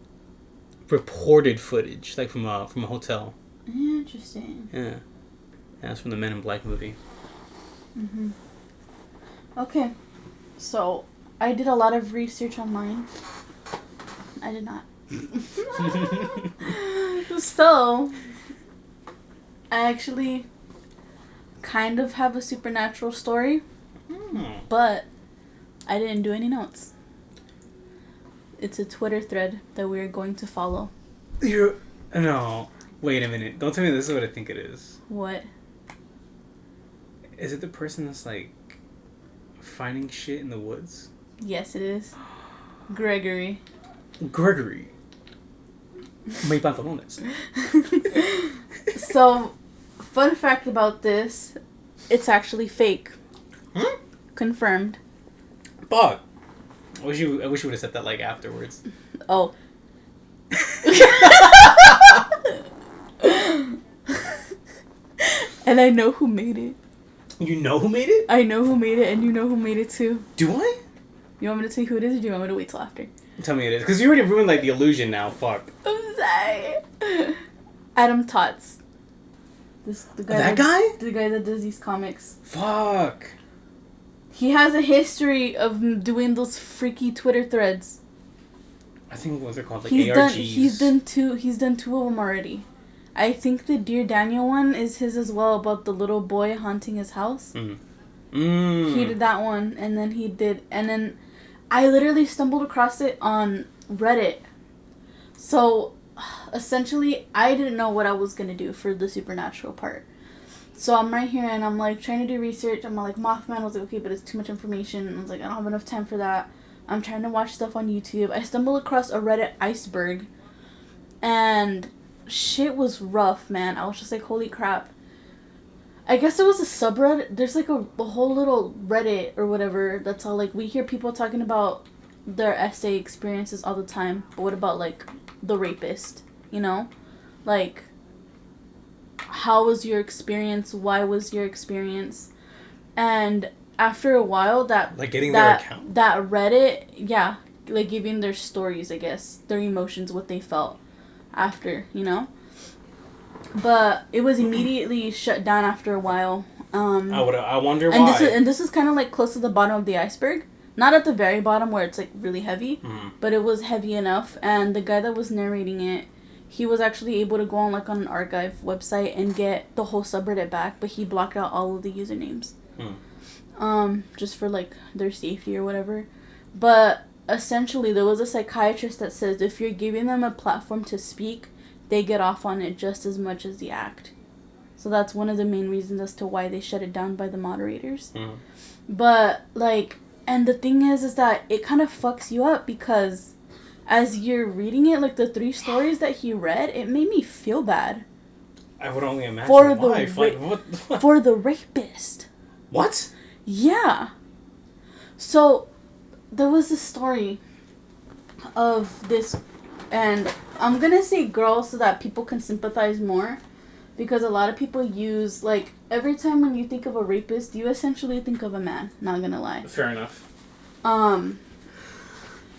Speaker 1: reported footage, like from a hotel.
Speaker 2: Interesting.
Speaker 1: Yeah, that's from the Men in Black movie.
Speaker 2: Mm-hmm. Okay, so I did a lot of research online. I did not. So, I actually kind of have a supernatural story, but I didn't do any notes. It's a Twitter thread that we're going to follow.
Speaker 1: No, wait a minute. Don't tell me this is what I think it is.
Speaker 2: What?
Speaker 1: Is it the person that's like finding shit in the woods?
Speaker 2: Yes, it is. Gregory.
Speaker 1: My pantalones.
Speaker 2: So, fun fact about this, it's actually fake. Confirmed.
Speaker 1: Fuck. I wish you would have said that like afterwards.
Speaker 2: Oh. And I know who made it.
Speaker 1: You know who made it?
Speaker 2: I know who made it, and you know who made it too.
Speaker 1: Do I?
Speaker 2: You want me to tell you who it is, or do you want me to wait till after?
Speaker 1: Tell me it is, because you already ruined like the illusion now. Fuck.
Speaker 2: I'm sorry. Adam Tots. The guy that does these comics.
Speaker 1: Fuck.
Speaker 2: He has a history of doing those freaky Twitter threads.
Speaker 1: I think what they're called, like
Speaker 2: ARGs. He's done two of them already. I think the Dear Daniel one is his as well, about the little boy haunting his house. He did that one, and then I literally stumbled across it on Reddit. So, essentially, I didn't know what I was going to do for the supernatural part. So I'm right here, and I'm, like, trying to do research. I'm, like, Mothman. I was like, okay, but it's too much information. I was like, I don't have enough time for that. I'm trying to watch stuff on YouTube. I stumbled across a Reddit iceberg, and shit was rough, man. I was just like, holy crap. I guess it was a subreddit. There's, like, a whole little Reddit or whatever that's all, like, we hear people talking about their essay experiences all the time. But what about, like, the rapist, you know? Like, how was your experience? Why was your experience? And after a while that
Speaker 1: like getting their account,
Speaker 2: that Reddit, yeah, like giving their stories, I guess, their emotions, what they felt after, you know. But it was immediately shut down after a while.
Speaker 1: I wonder why.
Speaker 2: And this is kind of like close to the bottom of the iceberg. Not at the very bottom where it's like really heavy, but it was heavy enough. And the guy that was narrating it, he was actually able to go on like on an archive website and get the whole subreddit back, but he blocked out all of the usernames, just for like their safety or whatever. But essentially, there was a psychiatrist that says if you're giving them a platform to speak, they get off on it just as much as the act. So that's one of the main reasons as to why they shut it down by the moderators. But like, and the thing is that it kind of fucks you up because as you're reading it, like the 3 stories that he read, it made me feel bad.
Speaker 1: I would only imagine why.
Speaker 2: What? For the rapist.
Speaker 1: What?
Speaker 2: Yeah. So there was a story of this, and I'm gonna say girl so that people can sympathize more, because a lot of people use, like, every time when you think of a rapist, you essentially think of a man, not gonna lie.
Speaker 1: Fair enough.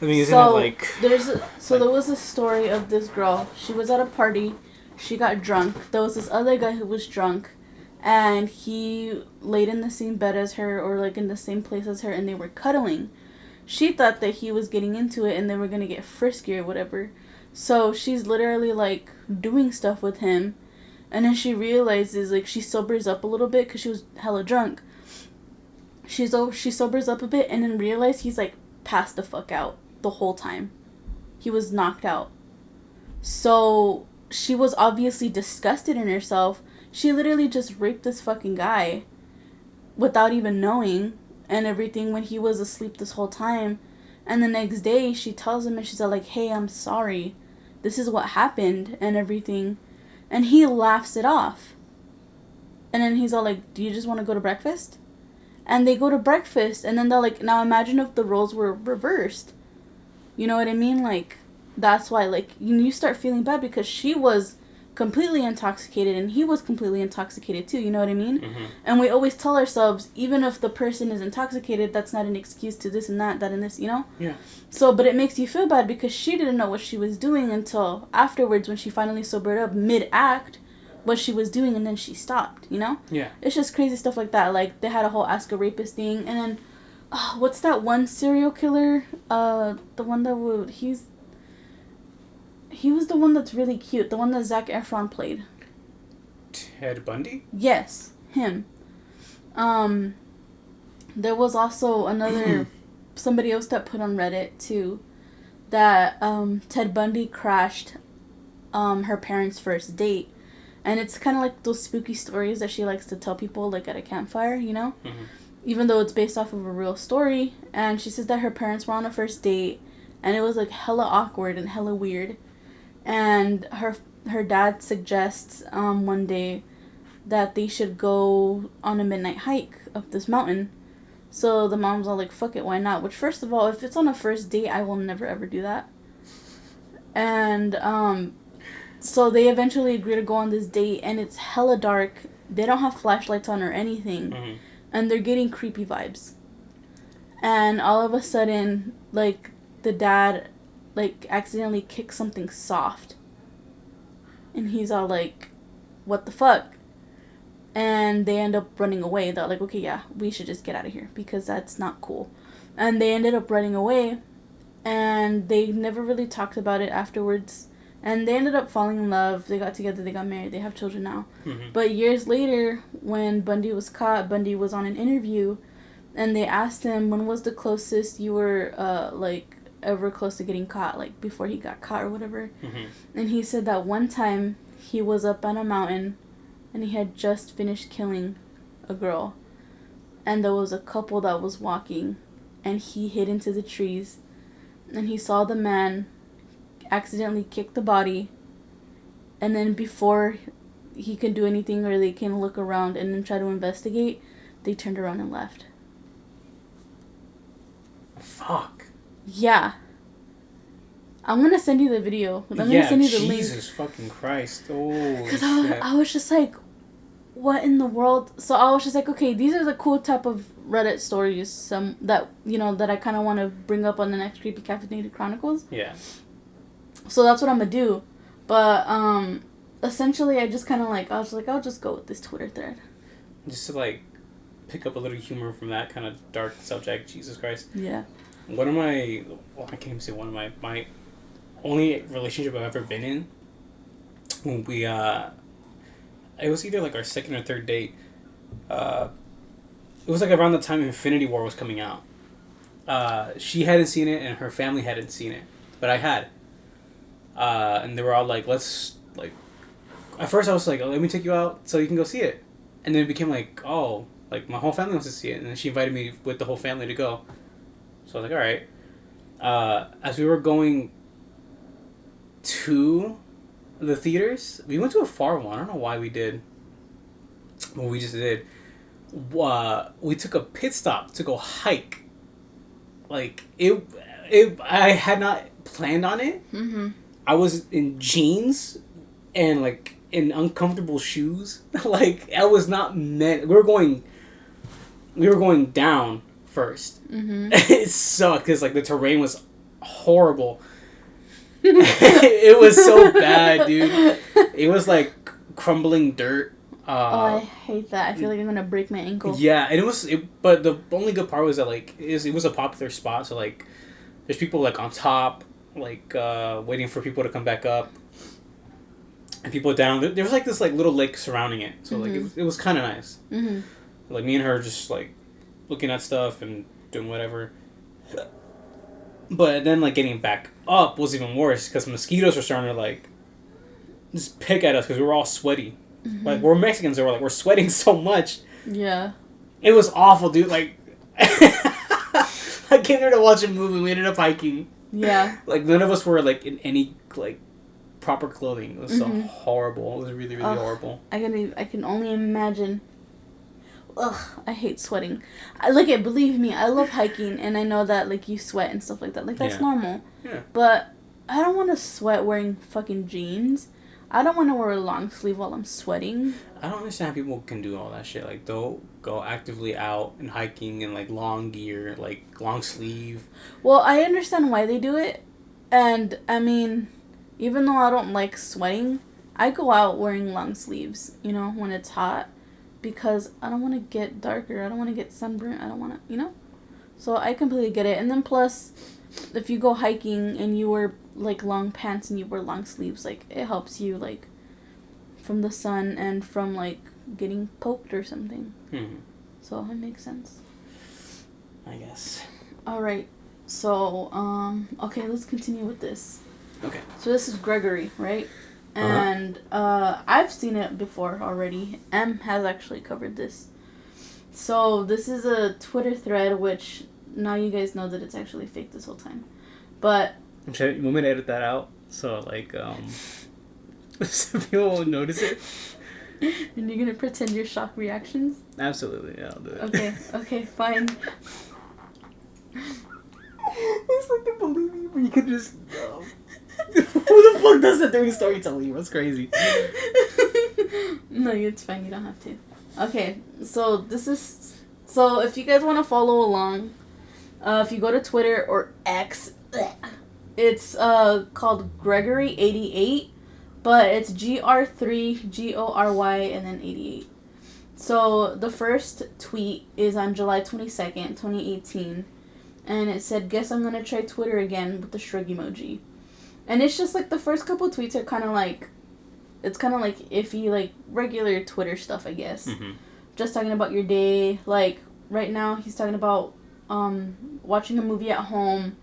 Speaker 2: I
Speaker 1: mean, isn't it like...
Speaker 2: there was a story of this girl. She was at a party. She got drunk. There was this other guy who was drunk, and he laid in the same bed as her, or like in the same place as her, and they were cuddling. She thought that he was getting into it and they were gonna get frisky or whatever. So she's literally like doing stuff with him, and then she realizes, like, she sobers up a little bit because she was hella drunk. She sobers up a bit and then realizes he's like passed the fuck out the whole time. He was knocked out. So she was obviously disgusted in herself. She literally just raped this fucking guy without even knowing and everything when he was asleep this whole time. And the next day she tells him and she's like, hey, I'm sorry. This is what happened and everything. And he laughs it off. And then he's all like, do you just want to go to breakfast? And they go to breakfast, and then they're like, now imagine if the roles were reversed. You know what I mean? Like, that's why, like, you start feeling bad because she was completely intoxicated and he was completely intoxicated too, you know what I mean? And we always tell ourselves, even if the person is intoxicated, that's not an excuse to this and that and this, you know?
Speaker 1: Yeah.
Speaker 2: So, but it makes you feel bad because she didn't know what she was doing until afterwards when she finally sobered up mid-act, what she was doing, and then she stopped, you know?
Speaker 1: Yeah. It's
Speaker 2: just crazy stuff like that. Like, they had a whole Ask a Rapist thing, and then, what's that one serial killer? The one that he was the one that's really cute, the one that Zac Efron played.
Speaker 1: Ted Bundy?
Speaker 2: Yes, him. There was also another, somebody else that put on Reddit, too, that, Ted Bundy crashed, her parents' first date. And it's kind of like those spooky stories that she likes to tell people, like, at a campfire, you know? Even though it's based off of a real story. And she says that her parents were on a first date, and it was, like, hella awkward and hella weird. And her dad suggests one day that they should go on a midnight hike up this mountain. So the mom's all like, fuck it, why not? Which, first of all, if it's on a first date, I will never ever do that. And, so they eventually agree to go on this date, and it's hella dark. They don't have flashlights on or anything. And they're getting creepy vibes. And all of a sudden, like, the dad, like, accidentally kicks something soft. And he's all like, what the fuck? And they end up running away. They're like, okay, yeah, we should just get out of here because that's not cool. And they ended up running away. And they never really talked about it afterwards. And they ended up falling in love. They got together. They got married. They have children now. But years later, when Bundy was caught, Bundy was on an interview. And they asked him, when was the closest you were, like, ever close to getting caught? Like, before he got caught or whatever. And he said that one time, he was up on a mountain. And he had just finished killing a girl. And there was a couple that was walking. And he hid into the trees. And he saw the man accidentally kick the body, and then before he could do anything or they can look around and then try to investigate, they turned around and left.
Speaker 1: Fuck.
Speaker 2: Yeah. I'm gonna send you the video. I'm gonna send you the link.
Speaker 1: Jesus fucking Christ. Oh,
Speaker 2: because I was just like, what in the world? So I was just like, okay, these are the cool type of Reddit stories that, that I kind of want to bring up on the next Creepy Caffeinated Chronicles.
Speaker 1: Yeah.
Speaker 2: So that's what I'm going to do. But, essentially, I just kind of I was like, I'll just go with this Twitter thread.
Speaker 1: Just to, pick up a little humor from that kind of dark subject, Jesus Christ.
Speaker 2: Yeah.
Speaker 1: One of my, I can't even say one of my only relationship I've ever been in, when we, it was either our second or third date. It was around the time Infinity War was coming out. She hadn't seen it and her family hadn't seen it, but I had. And they were all let's at first I was let me take you out so you can go see it, and then it became oh, my whole family wants to see it, and then she invited me with the whole family to go. So I was all right. As we were going to the theaters, we went to a far one. I don't know why we did. Well, we just did. We took a pit stop to go hike. I had not planned on it.
Speaker 2: Mm-hmm.
Speaker 1: I was in jeans and in uncomfortable shoes. I was not meant. We were going down first.
Speaker 2: Mm-hmm.
Speaker 1: It sucked because the terrain was horrible. It was so bad, dude. It was crumbling dirt.
Speaker 2: I hate that. I feel like I'm gonna break my ankle.
Speaker 1: Yeah, and but the only good part was that it was a popular spot, so there's people on top, waiting for people to come back up, and people down. There was this little lake surrounding it, so it was kind of nice.
Speaker 2: Mm-hmm.
Speaker 1: Me and her just looking at stuff and doing whatever. But then getting back up was even worse because mosquitoes were starting to just pick at us because we were all sweaty.
Speaker 2: Mm-hmm.
Speaker 1: We're Mexicans, so we're sweating so much.
Speaker 2: Yeah.
Speaker 1: It was awful, dude. I came there to watch a movie. We ended up hiking.
Speaker 2: Yeah.
Speaker 1: None of us were in any proper clothing. It was so horrible. It was really, really horrible.
Speaker 2: I can only imagine. Ugh, I hate sweating. Believe me, I love hiking, and I know that you sweat and stuff like that. That's normal.
Speaker 1: Yeah.
Speaker 2: But I don't want to sweat wearing fucking jeans. I don't want to wear a long sleeve while I'm sweating.
Speaker 1: I don't understand how people can do all that shit. They'll go actively out and hiking in long gear, long sleeve.
Speaker 2: Well, I understand why they do it, and I mean, even though I don't like sweating, I go out wearing long sleeves. When it's hot. Because I don't want to get darker. I don't want to get sunburnt. I don't want to, So I completely get it. And then plus, if you go hiking and you wear, long pants and you wear long sleeves, it helps you, from the sun and from, getting poked or something.
Speaker 1: Mm-hmm.
Speaker 2: So it makes sense.
Speaker 1: I guess.
Speaker 2: Alright. So, okay, let's continue with this.
Speaker 1: Okay.
Speaker 2: So this is Gregory, right? And I've seen it before already. M has actually covered this. So this is a Twitter thread, which now you guys know that it's actually fake this whole time. But
Speaker 1: I'm sure you want me to edit that out so so people won't notice it.
Speaker 2: And you're gonna pretend your shock reactions?
Speaker 1: Absolutely, yeah, I'll do it.
Speaker 2: Okay, fine.
Speaker 1: It's they believe me, but you could just. Who the fuck does that during storytelling? That's crazy.
Speaker 2: No, it's fine. You don't have to. Okay, so if you guys want to follow along, if you go to Twitter or X, it's called Gregory88, but it's GR3GORY and then 88. So the first tweet is on July 22nd, 2018, and it said, "Guess I'm gonna try Twitter again," with the shrug emoji. And it's just the first couple of tweets are kind of it's kind of iffy, regular Twitter stuff, I guess.
Speaker 1: Mm-hmm. Just
Speaker 2: talking about your day. Right now, he's talking about watching a movie at home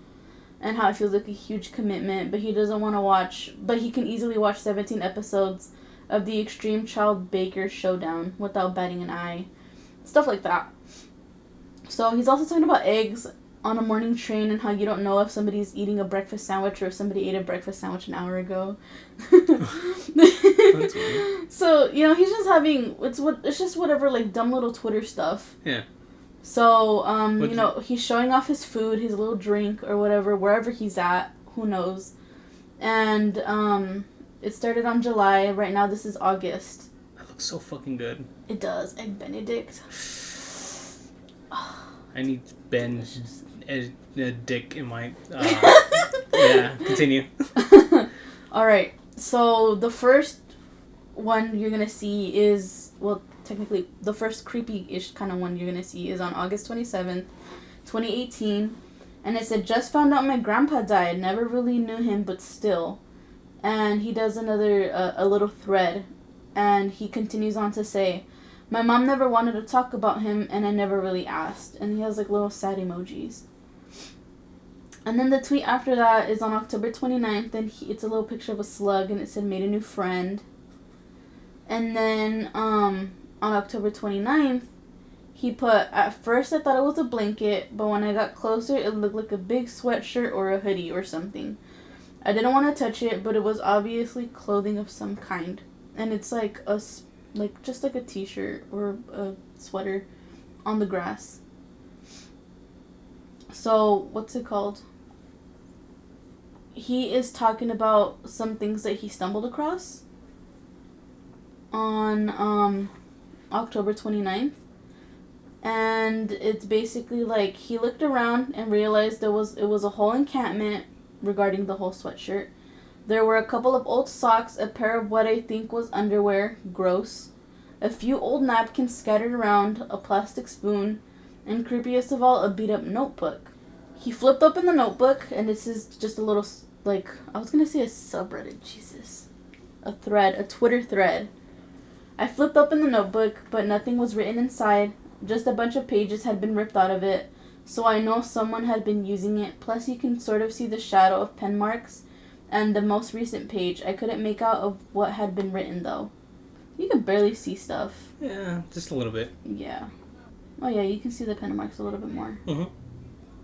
Speaker 2: and how it feels like a huge commitment, but he doesn't want to watch, but he can easily watch 17 episodes of the Extreme Child Baker Showdown without batting an eye. Stuff like that. So he's also talking about eggs on a morning train and how you don't know if somebody's eating a breakfast sandwich or if somebody ate a breakfast sandwich an hour ago.
Speaker 1: That's weird.
Speaker 2: So, he's just having, it's just whatever, dumb little Twitter stuff.
Speaker 1: Yeah.
Speaker 2: So, he's showing off his food, his little drink or whatever, wherever he's at, who knows. And, it started on July. Right now, this is August.
Speaker 1: I love looks so fucking good.
Speaker 2: It does. Egg Benedict.
Speaker 1: I need Ben's dick in my... yeah, continue.
Speaker 2: Alright, so the first one you're gonna see is... Well, technically, the first creepy-ish kind of one you're gonna see is on August 27th, 2018. And it said, just found out my grandpa died. Never really knew him, but still. And he does another, a little thread. And he continues on to say... My mom never wanted to talk about him, and I never really asked. And he has, like, little sad emojis. And then the tweet after that is on October 29th, and it's a little picture of a slug, and it said, made a new friend. And then, on October 29th, he put, at first I thought it was a blanket, but when I got closer, it looked like a big sweatshirt or a hoodie or something. I didn't want to touch it, but it was obviously clothing of some kind. And it's like just like a t-shirt or a sweater on the grass. So, what's it called? He is talking about some things that he stumbled across on October 29th. And it's basically like he looked around and realized it was a whole encampment regarding the whole sweatshirt. There were a couple of old socks, a pair of what I think was underwear, gross, a few old napkins scattered around, a plastic spoon, and creepiest of all, a beat-up notebook. He flipped open the notebook, and this is just a little, like, I was going to say a subreddit, Jesus. A Twitter thread. I flipped open the notebook, but nothing was written inside. Just a bunch of pages had been ripped out of it, so I know someone had been using it. Plus, you can sort of see the shadow of pen marks and the most recent page. I couldn't make out of what had been written, though. You can barely see stuff.
Speaker 1: Yeah, just a little bit.
Speaker 2: Yeah. Oh, yeah, you can see the pen marks a little bit more.
Speaker 1: Mm-hmm.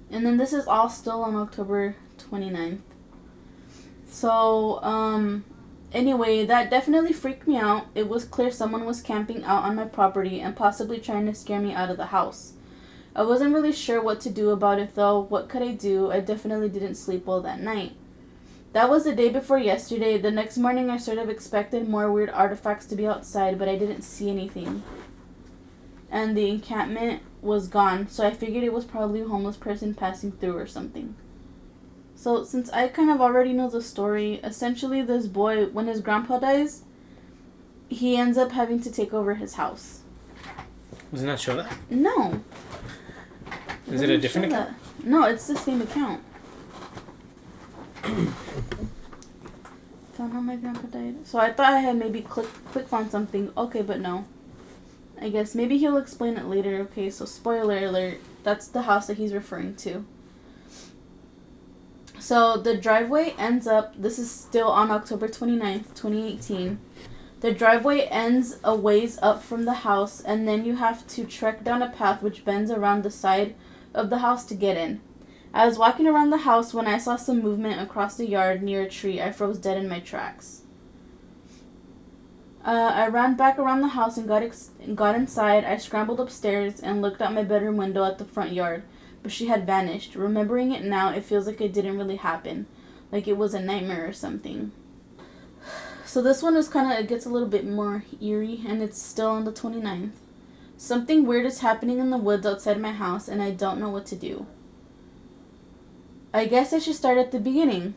Speaker 2: And then this is all still on October 29th. So, anyway, that definitely freaked me out. It was clear someone was camping out on my property and possibly trying to scare me out of the house. I wasn't really sure what to do about it, though. What could I do? I definitely didn't sleep well that night. That was the day before yesterday. The next morning I sort of expected more weird artifacts to be outside, but I didn't see anything. And the encampment was gone, so I figured it was probably a homeless person passing through or something. So, since I kind of already know the story, essentially this boy, when his grandpa dies, he ends up having to take over his house.
Speaker 1: Doesn't that show that?
Speaker 2: No.
Speaker 1: Is it a different account?
Speaker 2: No, it's the same account. Found out my grandpa died. So I thought I had maybe clicked on something. Okay, but no. I guess maybe he'll explain it later. Okay, so spoiler alert. That's the house that he's referring to. So the driveway ends up... This is still on October 29th, 2018. The driveway ends a ways up from the house, and then you have to trek down a path which bends around the side of the house to get in. I was walking around the house when I saw some movement across the yard near a tree. I froze dead in my tracks. I ran back around the house and got inside. I scrambled upstairs and looked out my bedroom window at the front yard, but she had vanished. Remembering it now, it feels like it didn't really happen, like it was a nightmare or something. So this one is it gets a little bit more eerie, and it's still on the 29th. Something weird is happening in the woods outside my house, and I don't know what to do. I guess I should start at the beginning.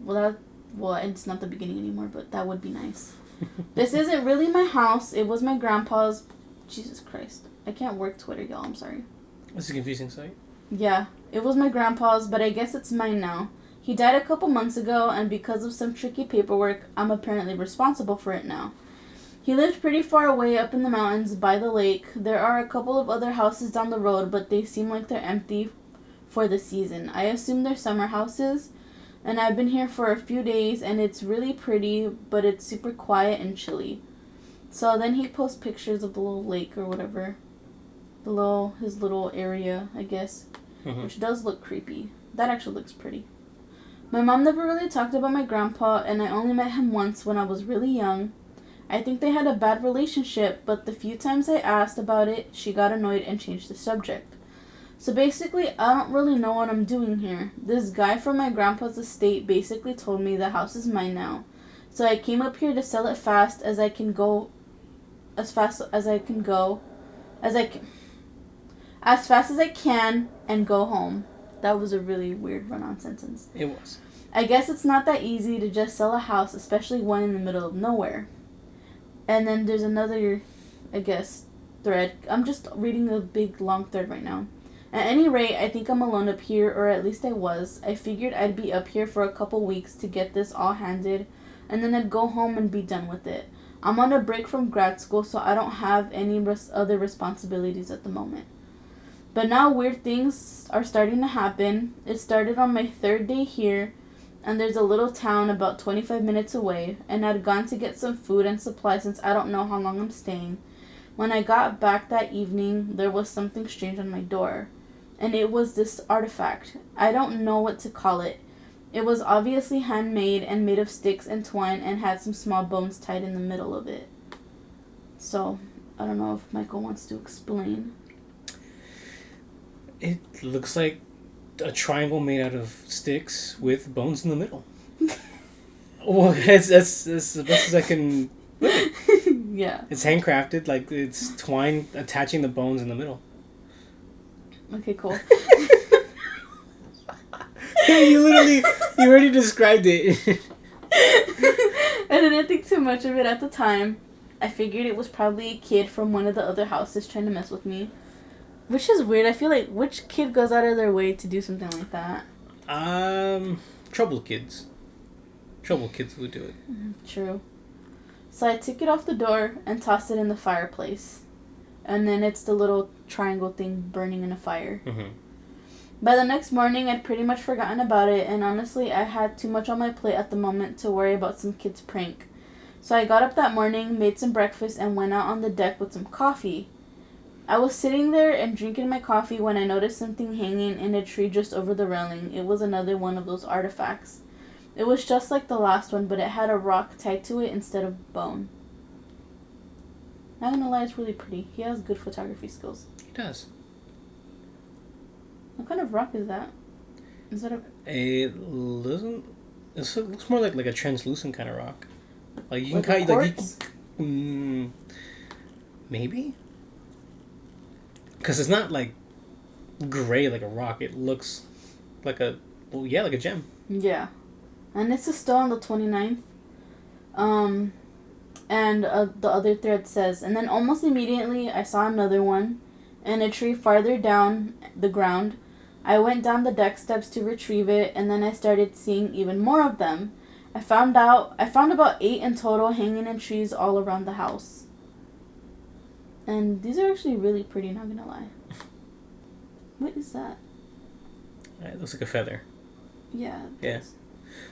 Speaker 2: Well, it's not the beginning anymore, but that would be nice. This isn't really my house. It was my grandpa's. Jesus Christ. I can't work Twitter, y'all. I'm sorry.
Speaker 1: This is a confusing site.
Speaker 2: Yeah. It was my grandpa's, but I guess it's mine now. He died a couple months ago, and because of some tricky paperwork, I'm apparently responsible for it now. He lived pretty far away up in the mountains by the lake. There are a couple of other houses down the road, but they seem like they're empty for the season. I assume they're summer houses, and I've been here for a few days, and it's really pretty, but it's super quiet and chilly. So then he posts pictures of the little lake or whatever. His little area, I guess, which does look creepy. That actually looks pretty. My mom never really talked about my grandpa, and I only met him once when I was really young. I think they had a bad relationship, but the few times I asked about it, she got annoyed and changed the subject. So basically, I don't really know what I'm doing here. This guy from my grandpa's estate basically told me the house is mine now. So I came up here to sell it fast as I can go as fast as I can go, as fast as I can and go home. That was a really weird run-on sentence.
Speaker 1: It was.
Speaker 2: I guess it's not that easy to just sell a house, especially one in the middle of nowhere. And then there's another, I guess, thread. I'm just reading a big long thread right now. At any rate, I think I'm alone up here, or at least I was. I figured I'd be up here for a couple weeks to get this all handed, and then I'd go home and be done with it. I'm on a break from grad school, so I don't have any other responsibilities at the moment. But now weird things are starting to happen. It started on my 3rd day here, and there's a little town about 25 minutes away, and I'd gone to get some food and supplies since I don't know how long I'm staying. When I got back that evening, there was something strange on my door. And it was this artifact. I don't know what to call it. It was obviously handmade and made of sticks and twine and had some small bones tied in the middle of it. So, I don't know if Michael wants to explain.
Speaker 1: It looks like a triangle made out of sticks with bones in the middle. Well, that's the best as I can put it.
Speaker 2: Yeah.
Speaker 1: It's handcrafted, like it's twine attaching the bones in the middle.
Speaker 2: Okay, cool.
Speaker 1: You already described it.
Speaker 2: I didn't think too much of it at the time. I figured it was probably a kid from one of the other houses trying to mess with me. Which is weird. I feel like, which kid goes out of their way to do something like that?
Speaker 1: Troubled kids. Troubled kids would do it.
Speaker 2: True. So I took it off the door and tossed it in the fireplace. And then it's the little triangle thing burning in a fire. Mm-hmm. By the next morning, I'd pretty much forgotten about it, and honestly, I had too much on my plate at the moment to worry about some kid's prank. So I got up that morning, made some breakfast, and went out on the deck with some coffee. I was sitting there and drinking my coffee when I noticed something hanging in a tree just over the railing. It was another one of those artifacts. It was just like the last one, but it had a rock tied to it instead of bone. Not gonna lie, it's really pretty. He has good photography skills.
Speaker 1: He does.
Speaker 2: What kind of rock is that? Is that
Speaker 1: it looks more like a translucent kind of rock. Like you
Speaker 2: like
Speaker 1: can
Speaker 2: quartz?
Speaker 1: Maybe. Because it's not like gray like a rock. It looks like like a gem.
Speaker 2: Yeah, and this is still on the 29th. And the other thread says, and then almost immediately I saw another one in a tree farther down the ground. I went down the deck steps to retrieve it, and then I started seeing even more of them. I found about 8 in total hanging in trees all around the house. And these are actually really pretty, not gonna lie. What is that?
Speaker 1: It looks like a feather.
Speaker 2: Yeah.
Speaker 1: Yeah.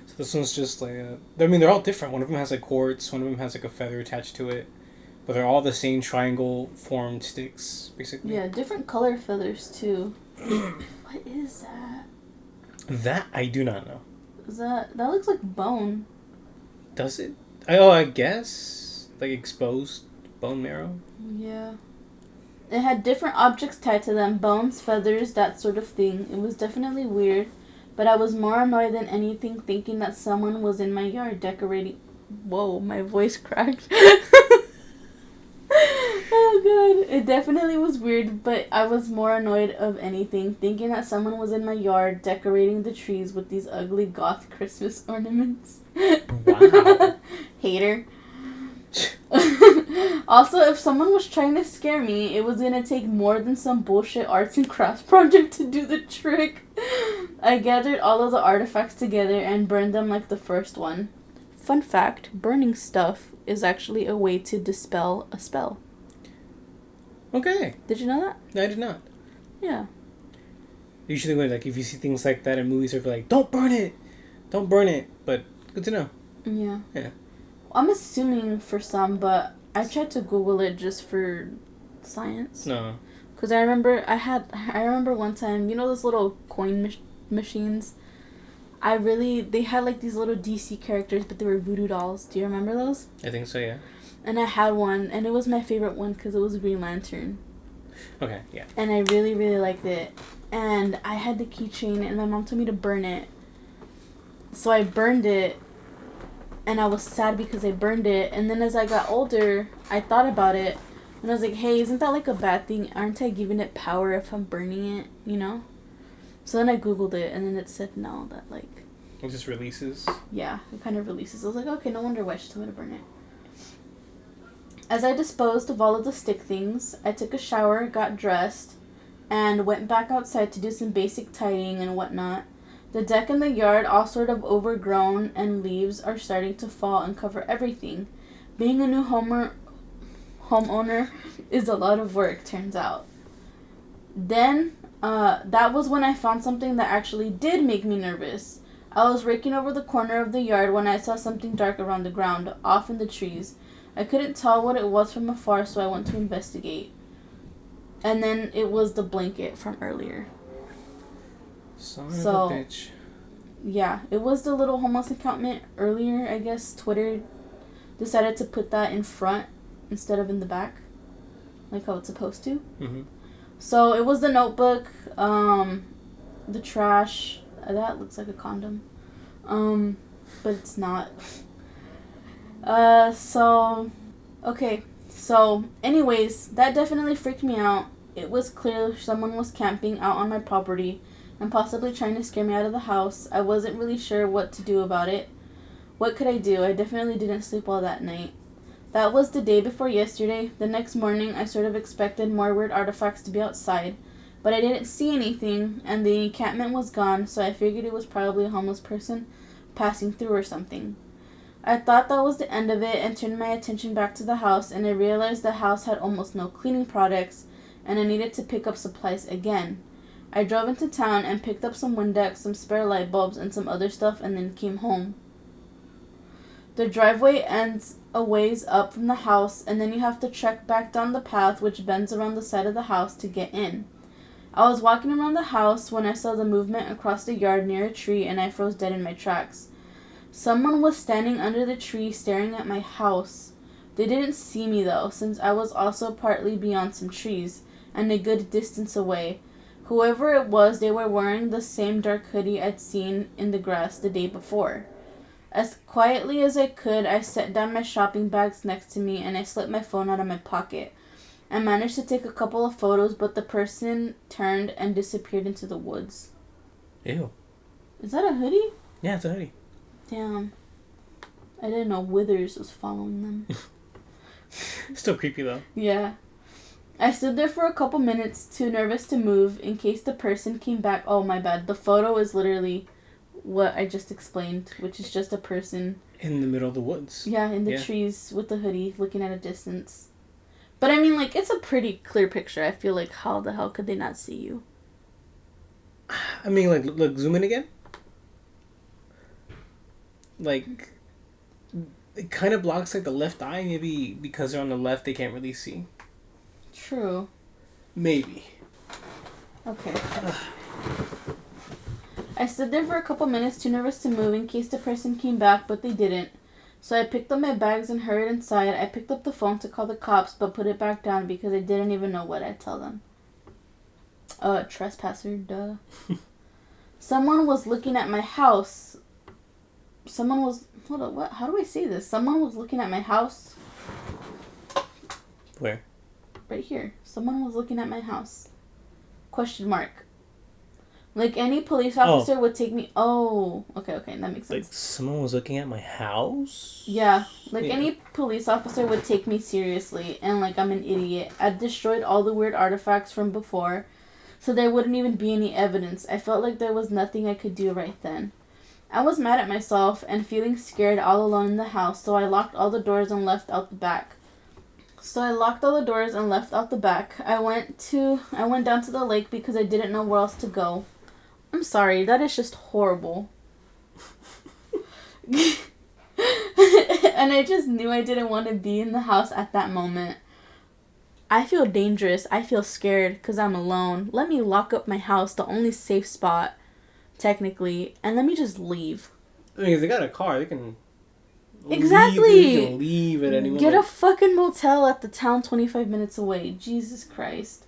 Speaker 1: So this one's just like they're all different. One of them has like quartz, one of them has like a feather attached to it. But they're all the same triangle formed sticks, basically.
Speaker 2: Yeah, different color feathers too. What is that?
Speaker 1: That I do not know.
Speaker 2: That looks like bone.
Speaker 1: Does it? I guess like exposed bone marrow.
Speaker 2: Yeah. It had different objects tied to them, bones, feathers, that sort of thing. It was definitely weird, but I was more annoyed than anything thinking that someone was in my yard decorating... Whoa, my voice cracked. Oh god. It definitely was weird, but I was more annoyed of anything thinking that someone was in my yard decorating the trees with these ugly goth Christmas ornaments.
Speaker 1: Wow.
Speaker 2: Hater. Also, if someone was trying to scare me, it was gonna take more than some bullshit arts and crafts project to do the trick. I gathered all of the artifacts together and burned them like the first one. Fun fact, burning stuff is actually a way to dispel a spell.
Speaker 1: Okay.
Speaker 2: Did you know that?
Speaker 1: No, I did not.
Speaker 2: Yeah.
Speaker 1: Usually when if you see things like that in movies, they're like, don't burn it! Don't burn it! But good to know.
Speaker 2: Yeah.
Speaker 1: Yeah.
Speaker 2: I'm assuming for some, but I tried to Google it just for science.
Speaker 1: No.
Speaker 2: Because I remember one time, you know those little coin machines? They had like these little DC characters, but they were voodoo dolls. Do you remember those?
Speaker 1: I think so, yeah.
Speaker 2: And I had one, and it was my favorite one because it was Green Lantern.
Speaker 1: Okay, yeah.
Speaker 2: And I really, really liked it. And I had the keychain, and my mom told me to burn it. So I burned it. and I was sad because I burned it. And then as I got older, I thought about it, and I was like, hey, isn't that like a bad thing? Aren't I giving it power if I'm burning it, you know? So then I Googled it, and then it said no, that like...
Speaker 1: It just releases?
Speaker 2: Yeah, it kind of releases. I was like, okay, no wonder why she told me to burn it. As I disposed of all of the stick things, I took a shower, got dressed, and went back outside to do some basic tidying and whatnot. The deck and the yard all sort of overgrown, and leaves are starting to fall and cover everything. Being a new homeowner is a lot of work, turns out. Then, that was when I found something that actually did make me nervous. I was raking over the corner of the yard when I saw something dark around the ground, off in the trees. I couldn't tell what it was from afar, so I went to investigate. And then it was the blanket from earlier.
Speaker 1: Son of a bitch.
Speaker 2: Yeah, it was the little homeless encampment earlier. I guess Twitter decided to put that in front instead of in the back, like how it's supposed to. Mm-hmm. So it was the notebook, the trash. That looks like a condom, but it's not. Okay. So, anyways, that definitely freaked me out. It was clear someone was camping out on my property and possibly trying to scare me out of the house. I wasn't really sure what to do about it. What could I do? I definitely didn't sleep well that night. That was the day before yesterday. The next morning, I sort of expected more weird artifacts to be outside, but I didn't see anything, and the encampment was gone, so I figured it was probably a homeless person passing through or something. I thought that was the end of it and turned my attention back to the house, and I realized the house had almost no cleaning products, and I needed to pick up supplies again. I drove into town and picked up some Windex, some spare light bulbs, and some other stuff, and then came home. The driveway ends a ways up from the house, and then you have to trek back down the path which bends around the side of the house to get in. I was walking around the house when I saw the movement across the yard near a tree, and I froze dead in my tracks. Someone was standing under the tree staring at my house. They didn't see me though, since I was also partly beyond some trees, and a good distance away. Whoever it was, they were wearing the same dark hoodie I'd seen in the grass the day before. As quietly as I could, I set down my shopping bags next to me, and I slipped my phone out of my pocket. I managed to take a couple of photos, but the person turned and disappeared into the woods.
Speaker 1: Ew.
Speaker 2: Is that a hoodie?
Speaker 1: Yeah, it's a hoodie.
Speaker 2: Damn. I didn't know Withers was following them.
Speaker 1: Still creepy, though.
Speaker 2: Yeah. I stood there for a couple minutes, too nervous to move, in case the person came back. Oh, my bad. The photo is literally what I just explained, which is just a person...
Speaker 1: in the middle of the woods.
Speaker 2: Yeah, in the trees with the hoodie, looking at a distance. But, I mean, like, it's a pretty clear picture. I feel like, how the hell could they not see you?
Speaker 1: I mean, like, look, zoom in again. Like, it kind of blocks, like, the left eye. Maybe because they're on the left, they can't really see.
Speaker 2: True.
Speaker 1: Maybe.
Speaker 2: Okay. I stood there for a couple minutes, too nervous to move in case the person came back, but they didn't. So I picked up my bags and hurried inside. I picked up the phone to call the cops, but put it back down because I didn't even know what I'd tell them. Trespasser, duh. Someone was looking at my house. Hold on, what? How do I say this? Someone was looking at my house.
Speaker 1: Where?
Speaker 2: Right here. Someone was looking at my house. Question mark. Like, any police officer would take me... Oh, okay, that makes sense.
Speaker 1: Like, someone was looking at my house?
Speaker 2: Yeah. Like, any police officer would take me seriously, and, like, I'm an idiot. I'd destroyed all the weird artifacts from before, so there wouldn't even be any evidence. I felt like there was nothing I could do right then. I was mad at myself and feeling scared all alone in the house, so I locked all the doors and left out the back. I went down to the lake because I didn't know where else to go. I'm sorry, that is just horrible. And I just knew I didn't want to be in the house at that moment. I feel dangerous. I feel scared because I'm alone. Let me lock up my house, the only safe spot, technically, and let me just leave.
Speaker 1: I mean, if they got a car, they can...
Speaker 2: Exactly.
Speaker 1: They can leave at any moment.
Speaker 2: Get a fucking motel at the town 25 minutes away. Jesus Christ.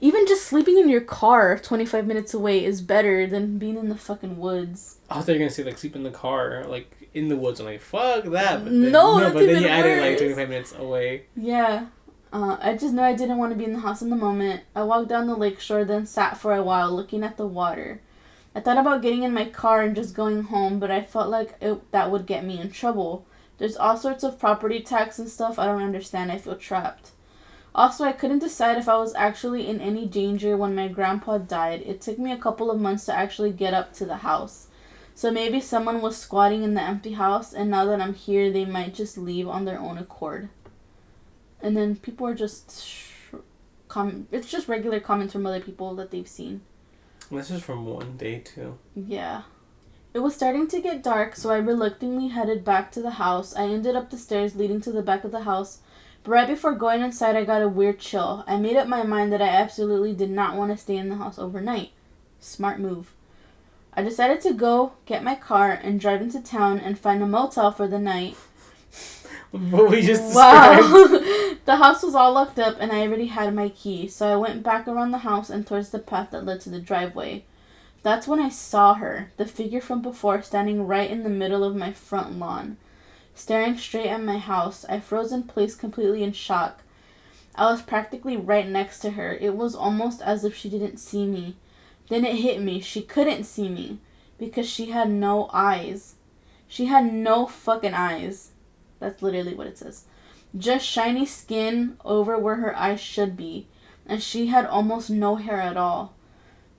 Speaker 2: Even just sleeping in your car 25 minutes away is better than being in the fucking woods.
Speaker 1: I thought you were going to say, like, sleep in the car, like, in the woods. I'm like, fuck that. But
Speaker 2: then,
Speaker 1: but then you added like 25 minutes away.
Speaker 2: Yeah. I just know I didn't want to be in the house in the moment. I walked down the lakeshore, then sat for a while looking at the water. I thought about getting in my car and just going home, but I felt like that would get me in trouble. There's all sorts of property tax and stuff I don't understand. I feel trapped. Also, I couldn't decide if I was actually in any danger when my grandpa died. It took me a couple of months to actually get up to the house. So maybe someone was squatting in the empty house, and now that I'm here, they might just leave on their own accord. And then people are just... it's just regular comments from other people that they've seen.
Speaker 1: This is from one day, too.
Speaker 2: Yeah. It was starting to get dark, so I reluctantly headed back to the house. I ended up the stairs leading to the back of the house. But right before going inside, I got a weird chill. I made up my mind that I absolutely did not want to stay in the house overnight. Smart move. I decided to go get my car and drive into town and find a motel for the night.
Speaker 1: What we just described.
Speaker 2: Wow. The house was all locked up and I already had my key, so I went back around the house and towards the path that led to the driveway. That's when I saw her, the figure from before, standing right in the middle of my front lawn, staring straight at my house. I froze in place completely in shock. I was practically right next to her. It was almost as if she didn't see me. Then it hit me. She couldn't see me because she had no eyes. She had no fucking eyes. That's literally what it says. Just shiny skin over where her eyes should be. And she had almost no hair at all.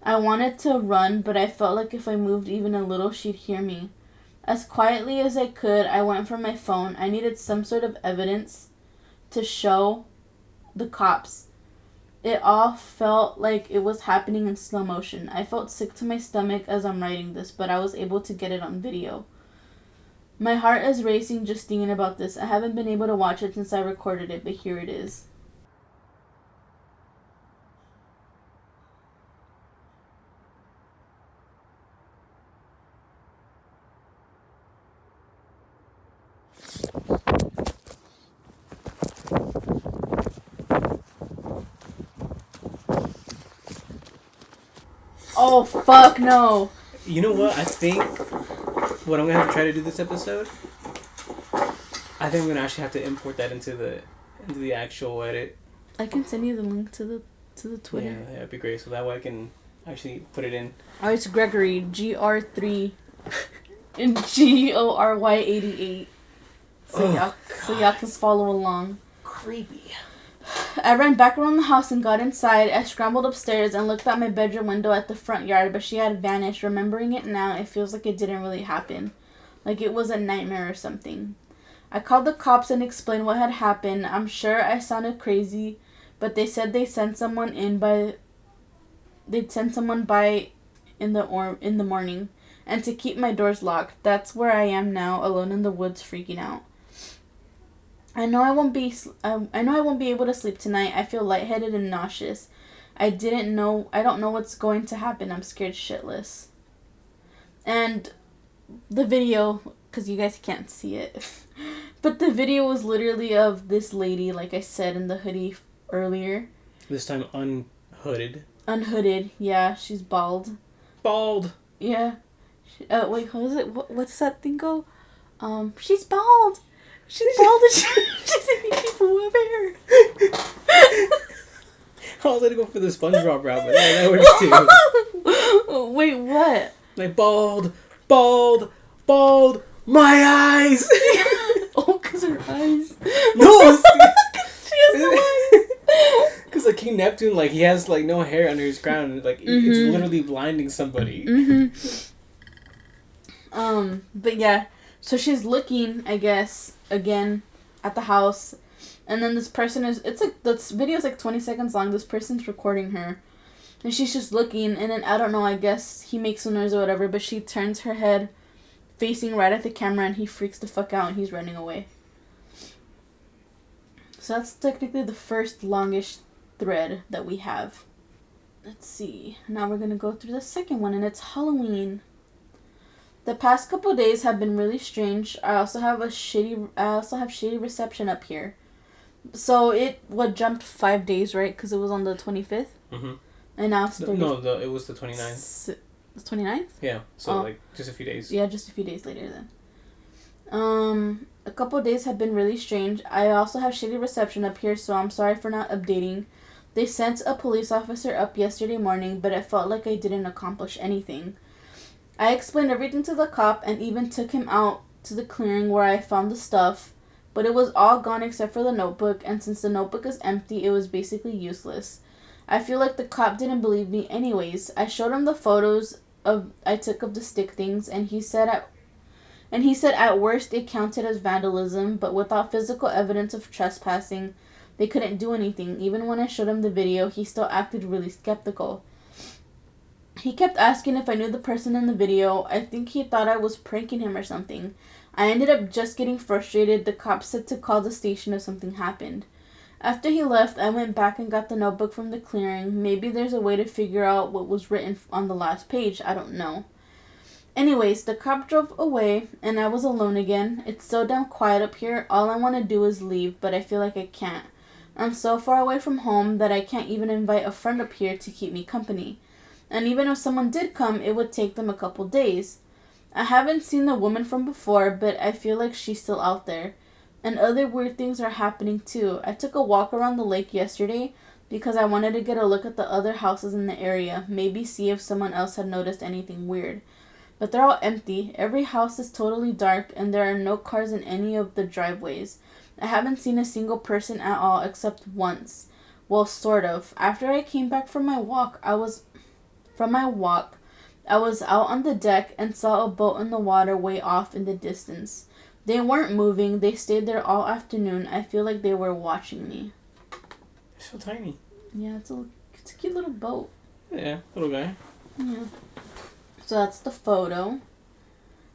Speaker 2: I wanted to run, but I felt like if I moved even a little, she'd hear me. As quietly as I could, I went for my phone. I needed some sort of evidence to show the cops. It all felt like it was happening in slow motion. I felt sick to my stomach as I'm writing this, but I was able to get it on video. My heart is racing just thinking about this. I haven't been able to watch it since I recorded it, but here it is. Oh, fuck no.
Speaker 1: You know what? I think what I'm going to have to try to do this episode, I think I'm going to actually have to import that into the actual edit.
Speaker 2: I can send you the link to the Twitter.
Speaker 1: Yeah, that'd be great. So that way I can actually put it in.
Speaker 2: Oh, it's Gregory, GR3 and GORY88. So y'all can follow along.
Speaker 1: Creepy.
Speaker 2: I ran back around the house and got inside. I scrambled upstairs and looked out my bedroom window at the front yard, but she had vanished. Remembering it now, it feels like it didn't really happen. Like it was a nightmare or something. I called the cops and explained what had happened. I'm sure I sounded crazy, but they said they'd send someone by in the morning, and to keep my doors locked. That's where I am now, alone in the woods, freaking out. I know I won't be able to sleep tonight. I feel lightheaded and nauseous. I don't know what's going to happen. I'm scared shitless. And the video, because you guys can't see it, but the video was literally of this lady, like I said in the hoodie earlier. This time
Speaker 1: unhooded.
Speaker 2: Unhooded, yeah. She's bald.
Speaker 1: Bald.
Speaker 2: Yeah. Wait, what is it? What's that thing called? She's bald. She's bald and she's making people with hair.
Speaker 1: I was gonna go for the SpongeBob route, but that works too.
Speaker 2: Wait, what?
Speaker 1: Like bald, my eyes!
Speaker 2: Oh, because her eyes.
Speaker 1: No!
Speaker 2: She has no eyes.
Speaker 1: Because like King Neptune, like he has like no hair under his crown, and like it's literally blinding somebody.
Speaker 2: But yeah, so she's looking, I guess, again at the house, and then this person this video's like 20 seconds long. This person's recording her, and she's just looking, and then I don't know, I guess he makes a noise or whatever, but she turns her head facing right at the camera, and he freaks the fuck out and he's running away. So that's technically the first longish thread that we have. Let's see. Now we're gonna go through the second one, and it's Halloween. The past couple of days have been really strange. I also have shitty reception up here. So it jumped 5 days, right? Because it was on the 25th. And now it's 30.
Speaker 1: No, it was the 29th.
Speaker 2: The 29th?
Speaker 1: Yeah. So like just a few days.
Speaker 2: Yeah, just a few days later then. A couple of days have been really strange. I also have shitty reception up here, so I'm sorry for not updating. They sent a police officer up yesterday morning, but it felt like I didn't accomplish anything. I explained everything to the cop and even took him out to the clearing where I found the stuff, but it was all gone except for the notebook, and since the notebook is empty, it was basically useless. I feel like the cop didn't believe me anyways. I showed him the photos I took of the stick things, and he said at worst it counted as vandalism, but without physical evidence of trespassing, they couldn't do anything. Even when I showed him the video, he still acted really skeptical. He kept asking if I knew the person in the video. I think he thought I was pranking him or something. I ended up just getting frustrated. The cop said to call the station if something happened. After he left, I went back and got the notebook from the clearing. Maybe there's a way to figure out what was written on the last page. I don't know. Anyways, the cop drove away, and I was alone again. It's so damn quiet up here. All I want to do is leave, but I feel like I can't. I'm so far away from home that I can't even invite a friend up here to keep me company. And even if someone did come, it would take them a couple days. I haven't seen the woman from before, but I feel like she's still out there. And other weird things are happening too. I took a walk around the lake yesterday because I wanted to get a look at the other houses in the area, maybe see if someone else had noticed anything weird. But they're all empty. Every house is totally dark, and there are no cars in any of the driveways. I haven't seen a single person at all except once. Well, sort of. After I came back from my walk, I was out on the deck and saw a boat in the water way off in the distance. They weren't moving. They stayed there all afternoon. I feel like they were watching me.
Speaker 1: It's so tiny.
Speaker 2: Yeah, it's a cute little boat.
Speaker 1: Yeah, little guy.
Speaker 2: Yeah. So that's the photo.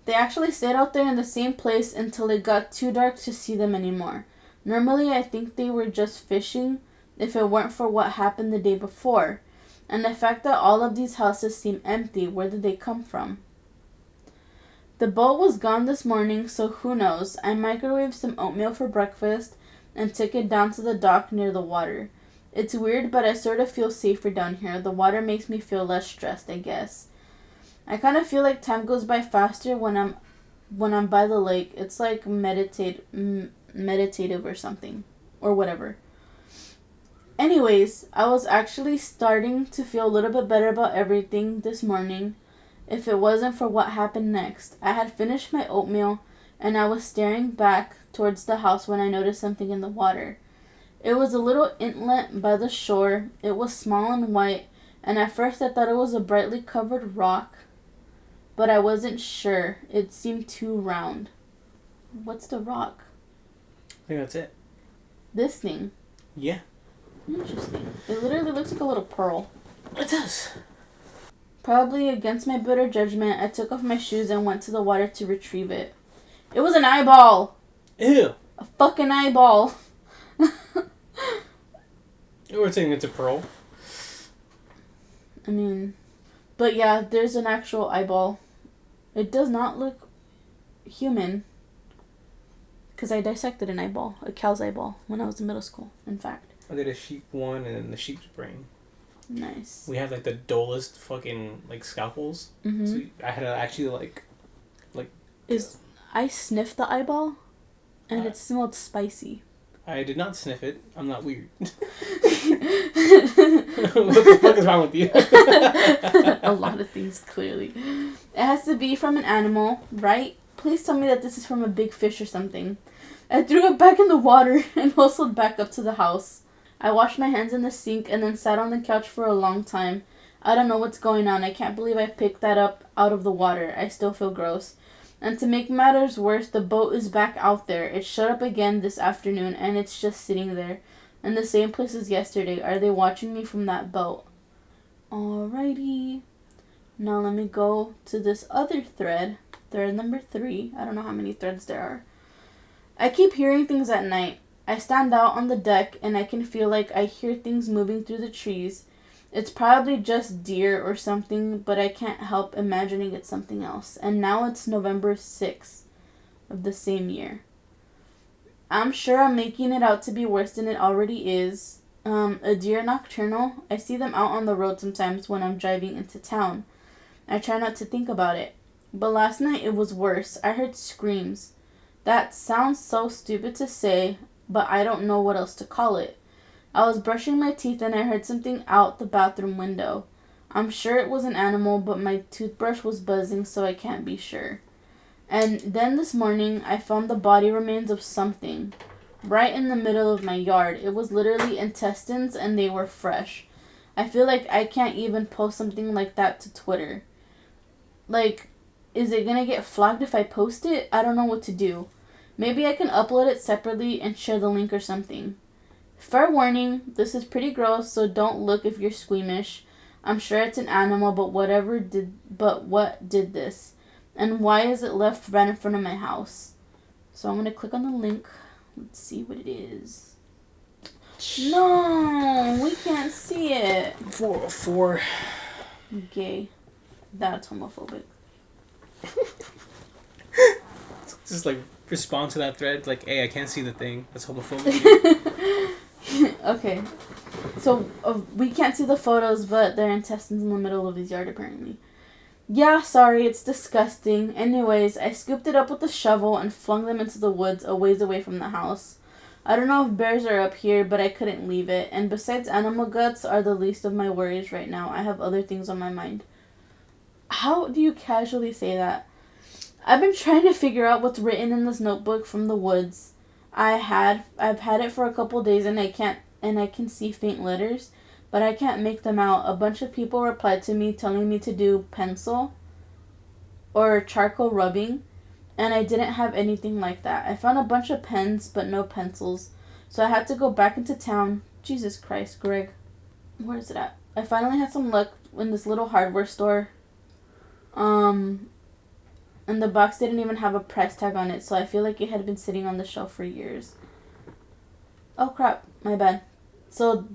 Speaker 2: They actually stayed out there in the same place until it got too dark to see them anymore. Normally, I think they were just fishing if it weren't for what happened the day before. And the fact that all of these houses seem empty, where did they come from? The boat was gone this morning, so who knows. I microwaved some oatmeal for breakfast and took it down to the dock near the water. It's weird, but I sort of feel safer down here. The water makes me feel less stressed, I guess. I kind of feel like time goes by faster when I'm by the lake. It's like meditative or something, or whatever. Anyways, I was actually starting to feel a little bit better about everything this morning if it wasn't for what happened next. I had finished my oatmeal and I was staring back towards the house when I noticed something in the water. It was a little inlet by the shore. It was small and white, and at first I thought it was a brightly covered rock, but I wasn't sure. It seemed too round. What's the rock?
Speaker 1: I think that's it.
Speaker 2: This thing?
Speaker 1: Yeah.
Speaker 2: Interesting. It literally looks like a little pearl.
Speaker 1: It does.
Speaker 2: Probably against my better judgment, I took off my shoes and went to the water to retrieve it. It was an eyeball!
Speaker 1: Ew.
Speaker 2: A fucking eyeball.
Speaker 1: We're saying it's a pearl.
Speaker 2: I mean, but yeah, there's an actual eyeball. It does not look human. Because I dissected an eyeball, a cow's eyeball, when I was in middle school, in fact.
Speaker 1: I did a sheep one and then the sheep's brain.
Speaker 2: Nice.
Speaker 1: We had like the dullest fucking like scalpels.
Speaker 2: Mm-hmm.
Speaker 1: So I had to actually like.
Speaker 2: I sniffed the eyeball, and it smelled spicy.
Speaker 1: I did not sniff it. I'm not weird. What the fuck is wrong with you?
Speaker 2: A lot of things, clearly. It has to be from an animal, right? Please tell me that this is from a big fish or something. I threw it back in the water and hustled back up to the house. I washed my hands in the sink and then sat on the couch for a long time. I don't know what's going on. I can't believe I picked that up out of the water. I still feel gross. And to make matters worse, the boat is back out there. It showed up again this afternoon, and it's just sitting there. In the same place as yesterday. Are they watching me from that boat? Alrighty. Now let me go to this other thread. Thread number 3. I don't know how many threads there are. I keep hearing things at night. I stand out on the deck, and I can feel like I hear things moving through the trees. It's probably just deer or something, but I can't help imagining it's something else. And now it's November 6th of the same year. I'm sure I'm making it out to be worse than it already is. A deer nocturnal. I see them out on the road sometimes when I'm driving into town. I try not to think about it. But last night it was worse. I heard screams. That sounds so stupid to say, but I don't know what else to call it. I was brushing my teeth and I heard something out the bathroom window. I'm sure it was an animal, but my toothbrush was buzzing, so I can't be sure. And then this morning, I found the body remains of something right in the middle of my yard. It was literally intestines, and they were fresh. I feel like I can't even post something like that to Twitter. Like, is it gonna get flagged if I post it? I don't know what to do. Maybe I can upload it separately and share the link or something. Fair warning, this is pretty gross, so don't look if you're squeamish. I'm sure it's an animal, but what did this? And why is it left right in front of my house? So I'm gonna click on the link. Let's see what it is. No, we can't see it.
Speaker 1: 404.
Speaker 2: Gay. That's homophobic.
Speaker 1: Just like respond to that thread like, hey, I can't see the thing. That's homophobic.
Speaker 2: Okay. So we can't see the photos, but there are intestines in the middle of his yard apparently. Yeah, sorry, it's disgusting. Anyways, I scooped it up with a shovel and flung them into the woods a ways away from the house. I don't know if bears are up here, but I couldn't leave it. And besides, animal guts are the least of my worries right now. I have other things on my mind. How do you casually say that? I've been trying to figure out what's written in this notebook from the woods. I've had it for a couple days and I can see faint letters, but I can't make them out. A bunch of people replied to me telling me to do pencil or charcoal rubbing, and I didn't have anything like that. I found a bunch of pens, but no pencils, so I had to go back into town. Jesus Christ, Greg. Where is it at? I finally had some luck in this little hardware store. And the box didn't even have a price tag on it, so I feel like it had been sitting on the shelf for years. Oh crap, my bad. So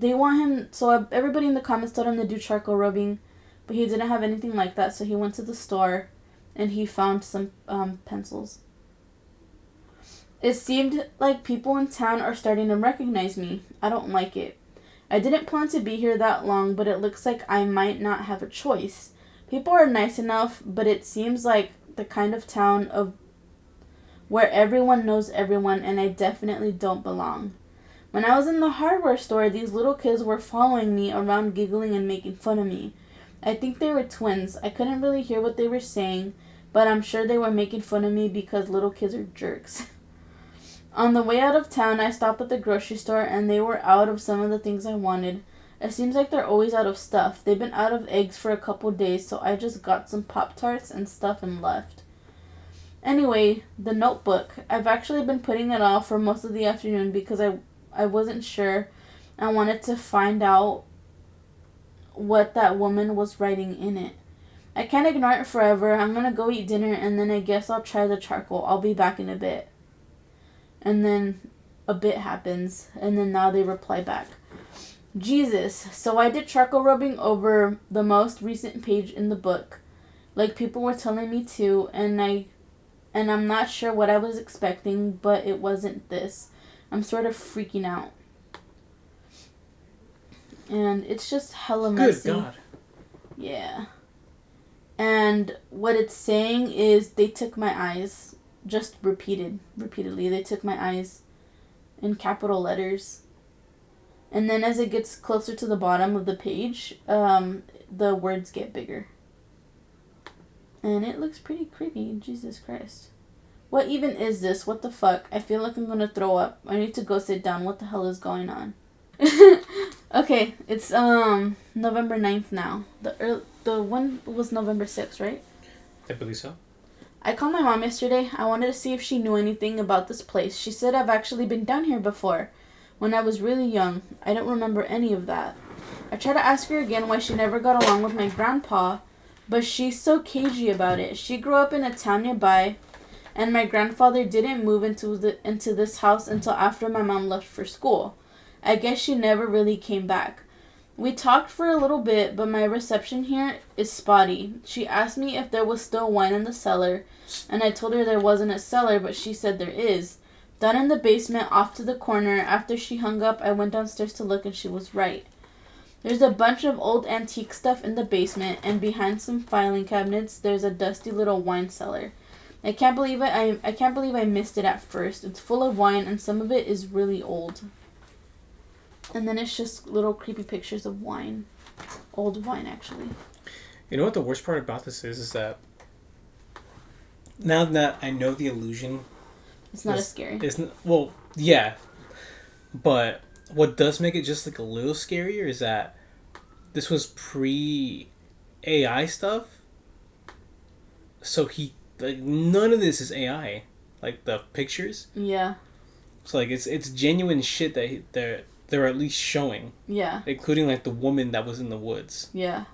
Speaker 2: everybody in the comments told him to do charcoal rubbing, but he didn't have anything like that, so he went to the store and he found some pencils. It seemed like people in town are starting to recognize me. I don't like it. I didn't plan to be here that long, but it looks like I might not have a choice. People are nice enough, but it seems like the kind of town of where everyone knows everyone, and I definitely don't belong. When I was in the hardware store, these little kids were following me around, giggling and making fun of me. I think they were twins. I couldn't really hear what they were saying, but I'm sure they were making fun of me because little kids are jerks. On the way out of town, I stopped at the grocery store, and they were out of some of the things I wanted. It seems like they're always out of stuff. They've been out of eggs for a couple days, so I just got some Pop-Tarts and stuff and left. Anyway, the notebook. I've actually been putting it off for most of the afternoon because I wasn't sure. I wanted to find out what that woman was writing in it. I can't ignore it forever. I'm gonna go eat dinner, and then I guess I'll try the charcoal. I'll be back in a bit. And then a bit happens, and then now they reply back. Jesus, so I did charcoal rubbing over the most recent page in the book, like people were telling me to, and I'm not sure what I was expecting, but it wasn't this. I'm sort of freaking out. And it's just hella messy.
Speaker 1: Good God.
Speaker 2: Yeah. And what it's saying is they took my eyes, just repeatedly. They took my eyes in capital letters. And then as it gets closer to the bottom of the page, the words get bigger. And it looks pretty creepy. Jesus Christ. What even is this? What the fuck? I feel like I'm gonna throw up. I need to go sit down. What the hell is going on? Okay, it's November 9th now. The one was November 6th, right?
Speaker 1: I believe so.
Speaker 2: I called my mom yesterday. I wanted to see if she knew anything about this place. She said I've actually been down here before. When I was really young. I don't remember any of that. I tried to ask her again why she never got along with my grandpa, but she's so cagey about it. She grew up in a town nearby, and my grandfather didn't move into this house until after my mom left for school. I guess she never really came back. We talked for a little bit, but my reception here is spotty. She asked me if there was still wine in the cellar, and I told her there wasn't a cellar, but she said there is. Down in the basement, off to the corner. After she hung up, I went downstairs to look, and she was right. There's a bunch of old antique stuff in the basement, and behind some filing cabinets, there's a dusty little wine cellar. I can't believe it. I can't believe I missed it at first. It's full of wine, and some of it is really old. And then it's just little creepy pictures of wine. Old wine, actually.
Speaker 1: You know what the worst part about this is that now that I know the illusion...
Speaker 2: It's not as scary.
Speaker 1: Well, yeah. But what does make it just like a little scarier is that this was pre-AI stuff. So none of this is AI. Like the pictures.
Speaker 2: Yeah. So
Speaker 1: like it's genuine shit that they're at least showing.
Speaker 2: Yeah.
Speaker 1: Including like the woman that was in the woods.
Speaker 2: Yeah.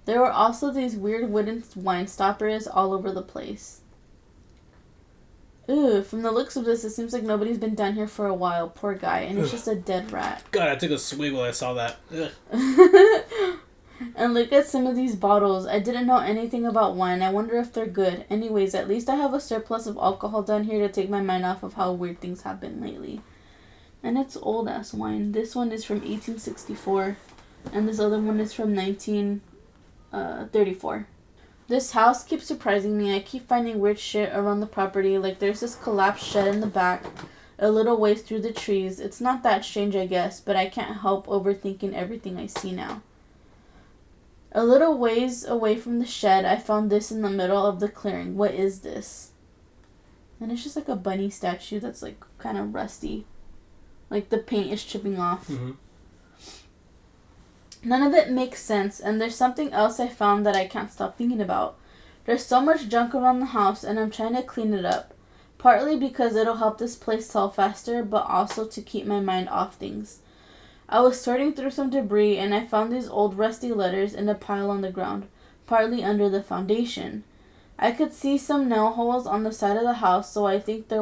Speaker 2: There were also these weird wooden wine stoppers all over the place. Ooh, from the looks of this, it seems like nobody's been down here for a while. Poor guy. And it's just a dead rat.
Speaker 1: God, I took a swig while I saw that.
Speaker 2: And look at some of these bottles. I didn't know anything about wine. I wonder if they're good. Anyways, at least I have a surplus of alcohol down here to take my mind off of how weird things have been lately. And it's old-ass wine. This one is from 1864. And this other one is from 1934. This house keeps surprising me. I keep finding weird shit around the property. Like there's this collapsed shed in the back, a little ways through the trees. It's not that strange, I guess, but I can't help overthinking everything I see now. A little ways away from the shed, I found this in the middle of the clearing. What is this? And it's just like a bunny statue that's like kind of rusty. Like the paint is chipping off. Mm-hmm. None of it makes sense, and there's something else I found that I can't stop thinking about. There's so much junk around the house, and I'm trying to clean it up. Partly because it'll help this place sell faster, but also to keep my mind off things. I was sorting through some debris, and I found these old rusty letters in a pile on the ground, partly under the foundation. I could see some nail holes on the side of the house, so I think they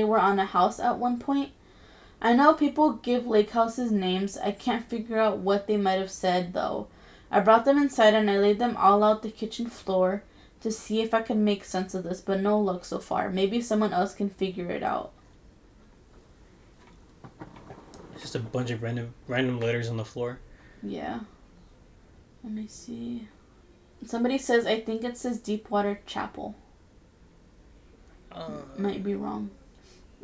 Speaker 2: were on a house at one point. I know people give lake houses names. I can't figure out what they might have said, though. I brought them inside and I laid them all out the kitchen floor to see if I could make sense of this, but no luck so far. Maybe someone else can figure it out.
Speaker 1: Just a bunch of random letters on the floor.
Speaker 2: Yeah. Let me see. Somebody says, I think it says Deepwater Chapel. Might be wrong.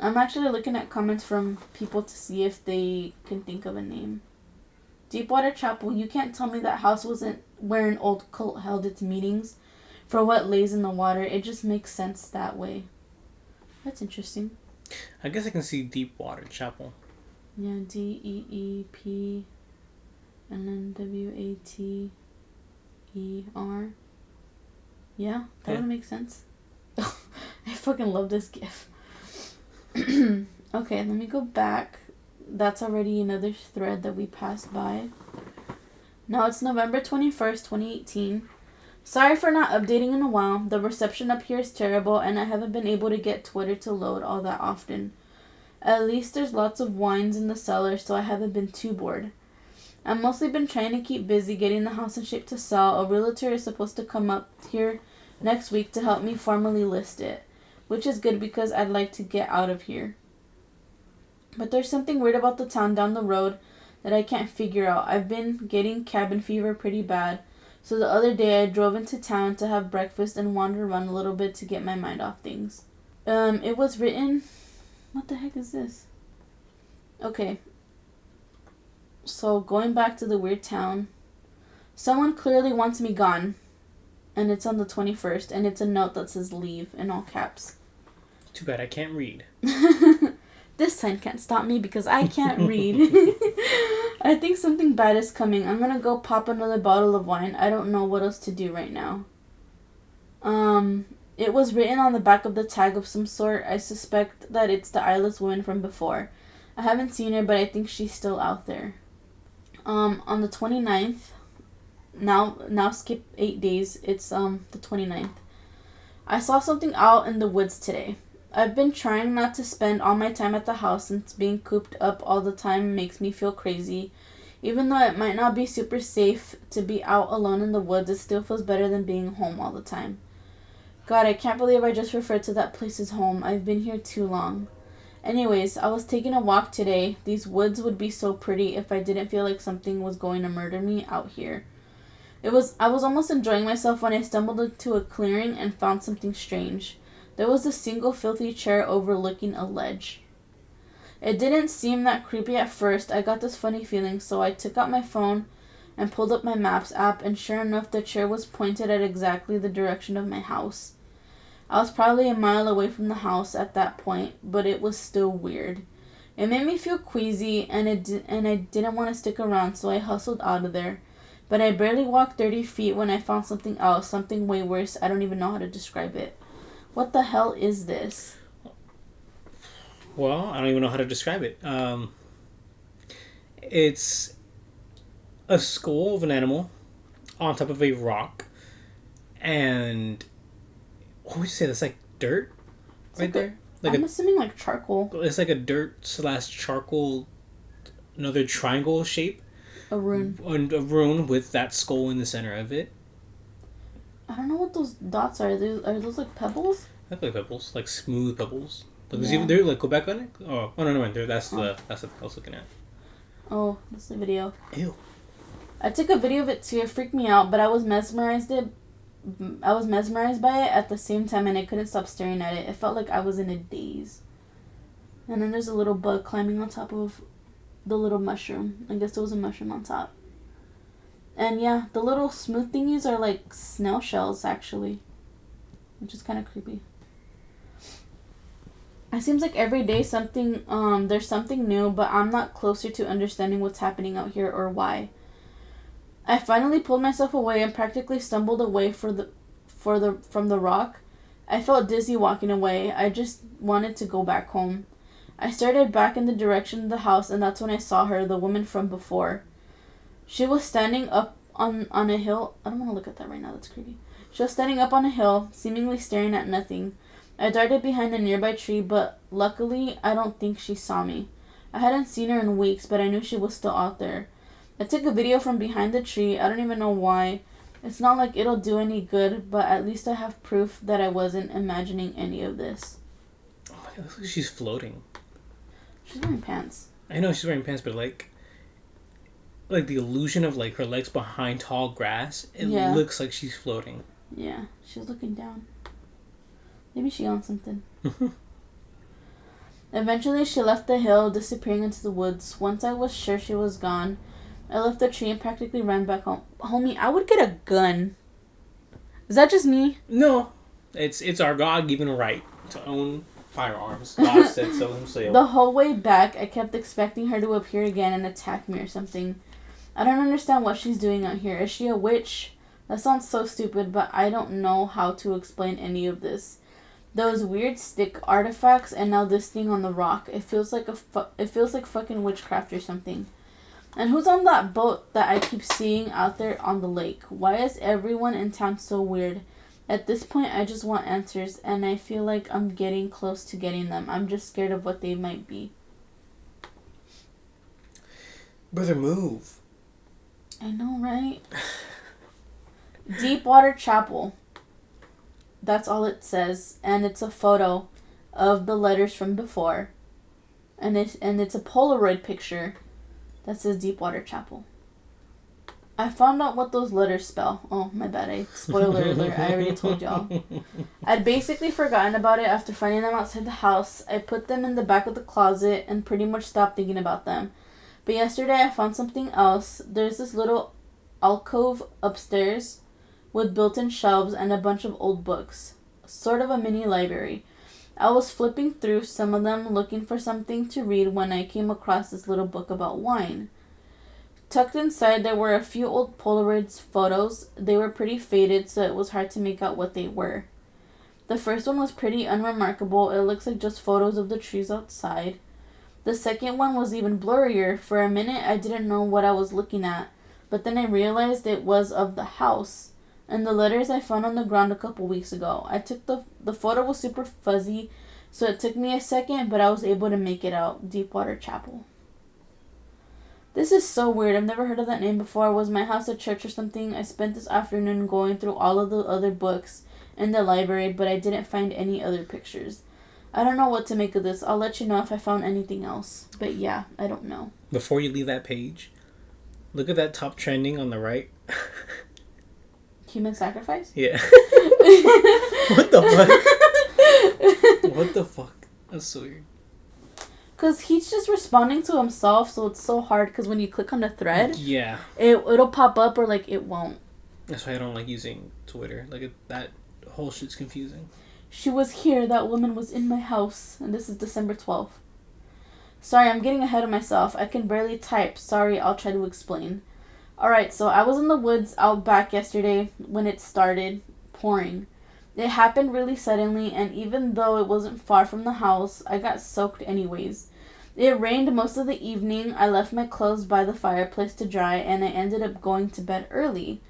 Speaker 2: I'm actually looking at comments from people to see if they can think of a name. Deepwater Chapel, you can't tell me that house wasn't where an old cult held its meetings for what lays in the water. It just makes sense that way. That's interesting.
Speaker 1: I guess I can see Deepwater Chapel.
Speaker 2: Yeah, D-E-E-P and then W-A-T-E-R. Yeah, that would make sense. I fucking love this GIF. Okay, let me go back. That's already another thread that we passed by. Now it's November 21st, 2018. Sorry for not updating in a while. The reception up here is terrible and I haven't been able to get Twitter to load all that often. At least there's lots of wines in the cellar, so I haven't been too bored. I've mostly been trying to keep busy getting the house in shape to sell. A realtor is supposed to come up here next week to help me formally list it, which is good because I'd like to get out of here. But there's something weird about the town down the road that I can't figure out. I've been getting cabin fever pretty bad, so the other day I drove into town to have breakfast and wander around a little bit to get my mind off things. It was written... What the heck is this? Okay. So, going back to the weird town. Someone clearly wants me gone. And it's on the 21st, and it's a note that says leave in all caps.
Speaker 1: Too bad I can't read.
Speaker 2: This sign can't stop me because I can't read. I think something bad is coming. I'm gonna go pop another bottle of wine. I don't know what else to do right now. It was written on the back of the tag of some sort. I suspect that it's the eyeless woman from before. I haven't seen her, but I think she's still out there. On the 29th, now skip 8 days, it's the 29th. I saw something out in the woods today. I've been trying not to spend all my time at the house since being cooped up all the time makes me feel crazy. Even though it might not be super safe to be out alone in the woods, it still feels better than being home all the time. God, I can't believe I just referred to that place as home. I've been here too long. Anyways, I was taking a walk today. These woods would be so pretty if I didn't feel like something was going to murder me out here. I was almost enjoying myself when I stumbled into a clearing and found something strange. There was a single filthy chair overlooking a ledge. It didn't seem that creepy at first. I got this funny feeling, so I took out my phone and pulled up my Maps app, and sure enough, the chair was pointed at exactly the direction of my house. I was probably a mile away from the house at that point, but it was still weird. It made me feel queasy, and I didn't want to stick around, so I hustled out of there. But I barely walked 30 feet when I found something else, something way worse. I don't even know how to describe it. What the hell is this?
Speaker 3: Well, I don't even know how to describe it. It's a skull of an animal on top of a rock. And what would you say? That's like dirt right there?
Speaker 2: I'm assuming like charcoal.
Speaker 3: It's like a dirt / charcoal, another triangle shape.
Speaker 2: A rune.
Speaker 3: A rune with that skull in the center of it.
Speaker 2: I don't know what those dots are. Are those like pebbles?
Speaker 3: I like pebbles, like smooth pebbles. Like, yeah. Even there, like, go back on it. Oh no, no, there. That's the thing I was looking at.
Speaker 2: Oh, that's the video.
Speaker 3: Ew.
Speaker 2: I took a video of it too. It freaked me out, but I was mesmerized by it at the same time, and I couldn't stop staring at it. It felt like I was in a daze. And then there's a little bug climbing on top of the little mushroom. I guess there was a mushroom on top. And yeah, the little smooth thingies are like snail shells, actually. Which is kind of creepy. It seems like every day there's something new, but I'm not closer to understanding what's happening out here or why. I finally pulled myself away and practically stumbled away from the rock. I felt dizzy walking away. I just wanted to go back home. I started back in the direction of the house, and that's when I saw her, the woman from before. She was standing up on a hill. I don't want to look at that right now. That's creepy. She was standing up on a hill, seemingly staring at nothing. I darted behind a nearby tree, but luckily, I don't think she saw me. I hadn't seen her in weeks, but I knew she was still out there. I took a video from behind the tree. I don't even know why. It's not like it'll do any good, but at least I have proof that I wasn't imagining any of this.
Speaker 3: Oh my god, it looks like she's floating.
Speaker 2: She's wearing pants.
Speaker 3: I know she's wearing pants, but like the illusion of like her legs behind tall grass, it looks like she's floating.
Speaker 2: Yeah, she's looking down. Maybe she owns something. Eventually, she left the hill, disappearing into the woods. Once I was sure she was gone, I left the tree and practically ran back home. Homie, I would get a gun. Is that just me?
Speaker 3: No. It's our God-given right to own firearms. God said so himself.
Speaker 2: The whole way back, I kept expecting her to appear again and attack me or something. I don't understand what she's doing out here. Is she a witch? That sounds so stupid, but I don't know how to explain any of this. Those weird stick artifacts, and now this thing on the rock. It feels like fucking witchcraft or something. And who's on that boat that I keep seeing out there on the lake? Why is everyone in town so weird? At this point, I just want answers, and I feel like I'm getting close to getting them. I'm just scared of what they might be.
Speaker 3: Brother, move.
Speaker 2: I know, right? Deepwater Chapel. That's all it says, and it's a photo of the letters from before, and it's a Polaroid picture that says Deepwater Chapel. I found out what those letters spell. Oh, my bad. Spoiler alert. I already told y'all. I'd basically forgotten about it after finding them outside the house. I put them in the back of the closet and pretty much stopped thinking about them. But yesterday I found something else. There's this little alcove upstairs with built-in shelves and a bunch of old books. Sort of a mini library. I was flipping through some of them looking for something to read when I came across this little book about wine. Tucked inside there were a few old Polaroid photos. They were pretty faded, so it was hard to make out what they were. The first one was pretty unremarkable. It looks like just photos of the trees outside. The second one was even blurrier. For a minute I didn't know what I was looking at, but then I realized it was of the house and the letters I found on the ground a couple weeks ago. I took the photo was super fuzzy, so it took me a second, but I was able to make it out. Deepwater Chapel. This is so weird. I've never heard of that name before. Was my house a church or something? I spent this afternoon going through all of the other books in the library, but I didn't find any other pictures. I don't know what to make of this. I'll let you know if I found anything else. But yeah, I don't know.
Speaker 3: Before you leave that page, look at that top trending on the right.
Speaker 2: human sacrifice?
Speaker 3: Yeah. What the fuck? What the fuck? That's so weird.
Speaker 2: Because he's just responding to himself, so it's so hard. Because when you click on the thread,
Speaker 3: yeah,
Speaker 2: it'll pop up or like it won't.
Speaker 3: That's why I don't like using Twitter. Like that whole shit's confusing.
Speaker 2: She was here. That woman was in my house, and this is December 12th. Sorry, I'm getting ahead of myself. I can barely type. Sorry, I'll try to explain. Alright, so I was in the woods out back yesterday when it started pouring. It happened really suddenly, and even though it wasn't far from the house, I got soaked anyways. It rained most of the evening. I left my clothes by the fireplace to dry, and I ended up going to bed early.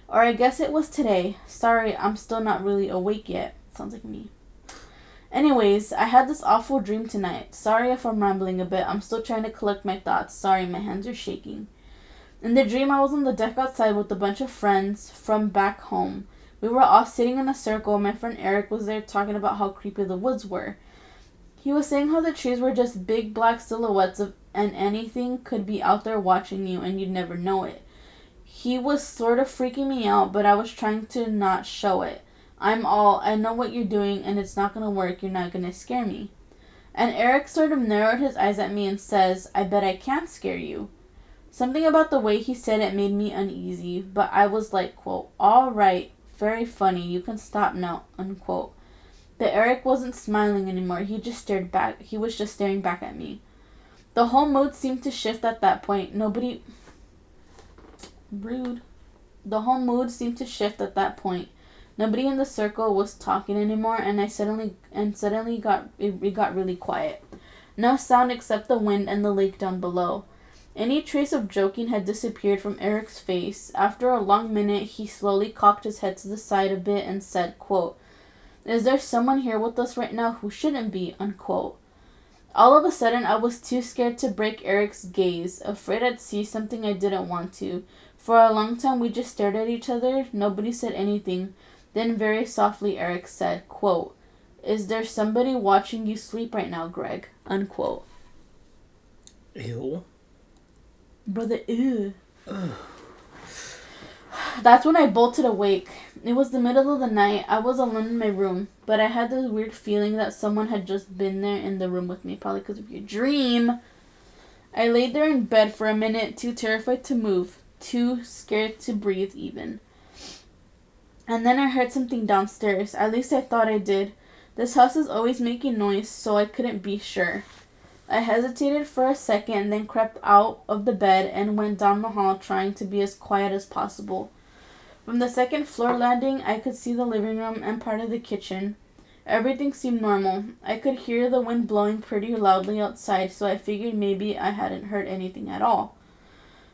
Speaker 2: Or I guess it was today. Sorry, I'm still not really awake yet. Sounds like me. Anyways, I had this awful dream tonight. Sorry if I'm rambling a bit. I'm still trying to collect my thoughts. Sorry, my hands are shaking. In the dream, I was on the deck outside with a bunch of friends from back home. We were all sitting in a circle. My friend Eric was there talking about how creepy the woods were. He was saying how the trees were just big black silhouettes and anything could be out there watching you and you'd never know it. He was sort of freaking me out, but I was trying to not show it. I know what you're doing and it's not going to work. You're not going to scare me. And Eric sort of narrowed his eyes at me and says, I bet I can't scare you. Something about the way he said it made me uneasy, but I was like, quote, all right, very funny, you can stop now, unquote. But Eric wasn't smiling anymore. He just stared back. He was just staring back at me. The whole mood seemed to shift at that point. Rude. The whole mood seemed to shift at that point. Nobody in the circle was talking anymore, and it got really quiet. No sound except the wind and the lake down below. Any trace of joking had disappeared from Eric's face. After a long minute, he slowly cocked his head to the side a bit and said, quote, is there someone here with us right now who shouldn't be, unquote. All of a sudden, I was too scared to break Eric's gaze, afraid I'd see something I didn't want to. For a long time, we just stared at each other. Nobody said anything. Then very softly, Eric said, quote, is there somebody watching you sleep right now, Greg, unquote.
Speaker 3: Ew.
Speaker 2: Brother, ew. Ugh. That's when I bolted awake. It was the middle of the night. I was alone in my room, but I had this weird feeling that someone had just been there in the room with me, probably because of your dream. I laid there in bed for a minute, too terrified to move, too scared to breathe even. And then I heard something downstairs. At least I thought I did. This house is always making noise, so I couldn't be sure. I hesitated for a second, then crept out of the bed and went down the hall, trying to be as quiet as possible. From the second floor landing, I could see the living room and part of the kitchen. Everything seemed normal. I could hear the wind blowing pretty loudly outside, so I figured maybe I hadn't heard anything at all.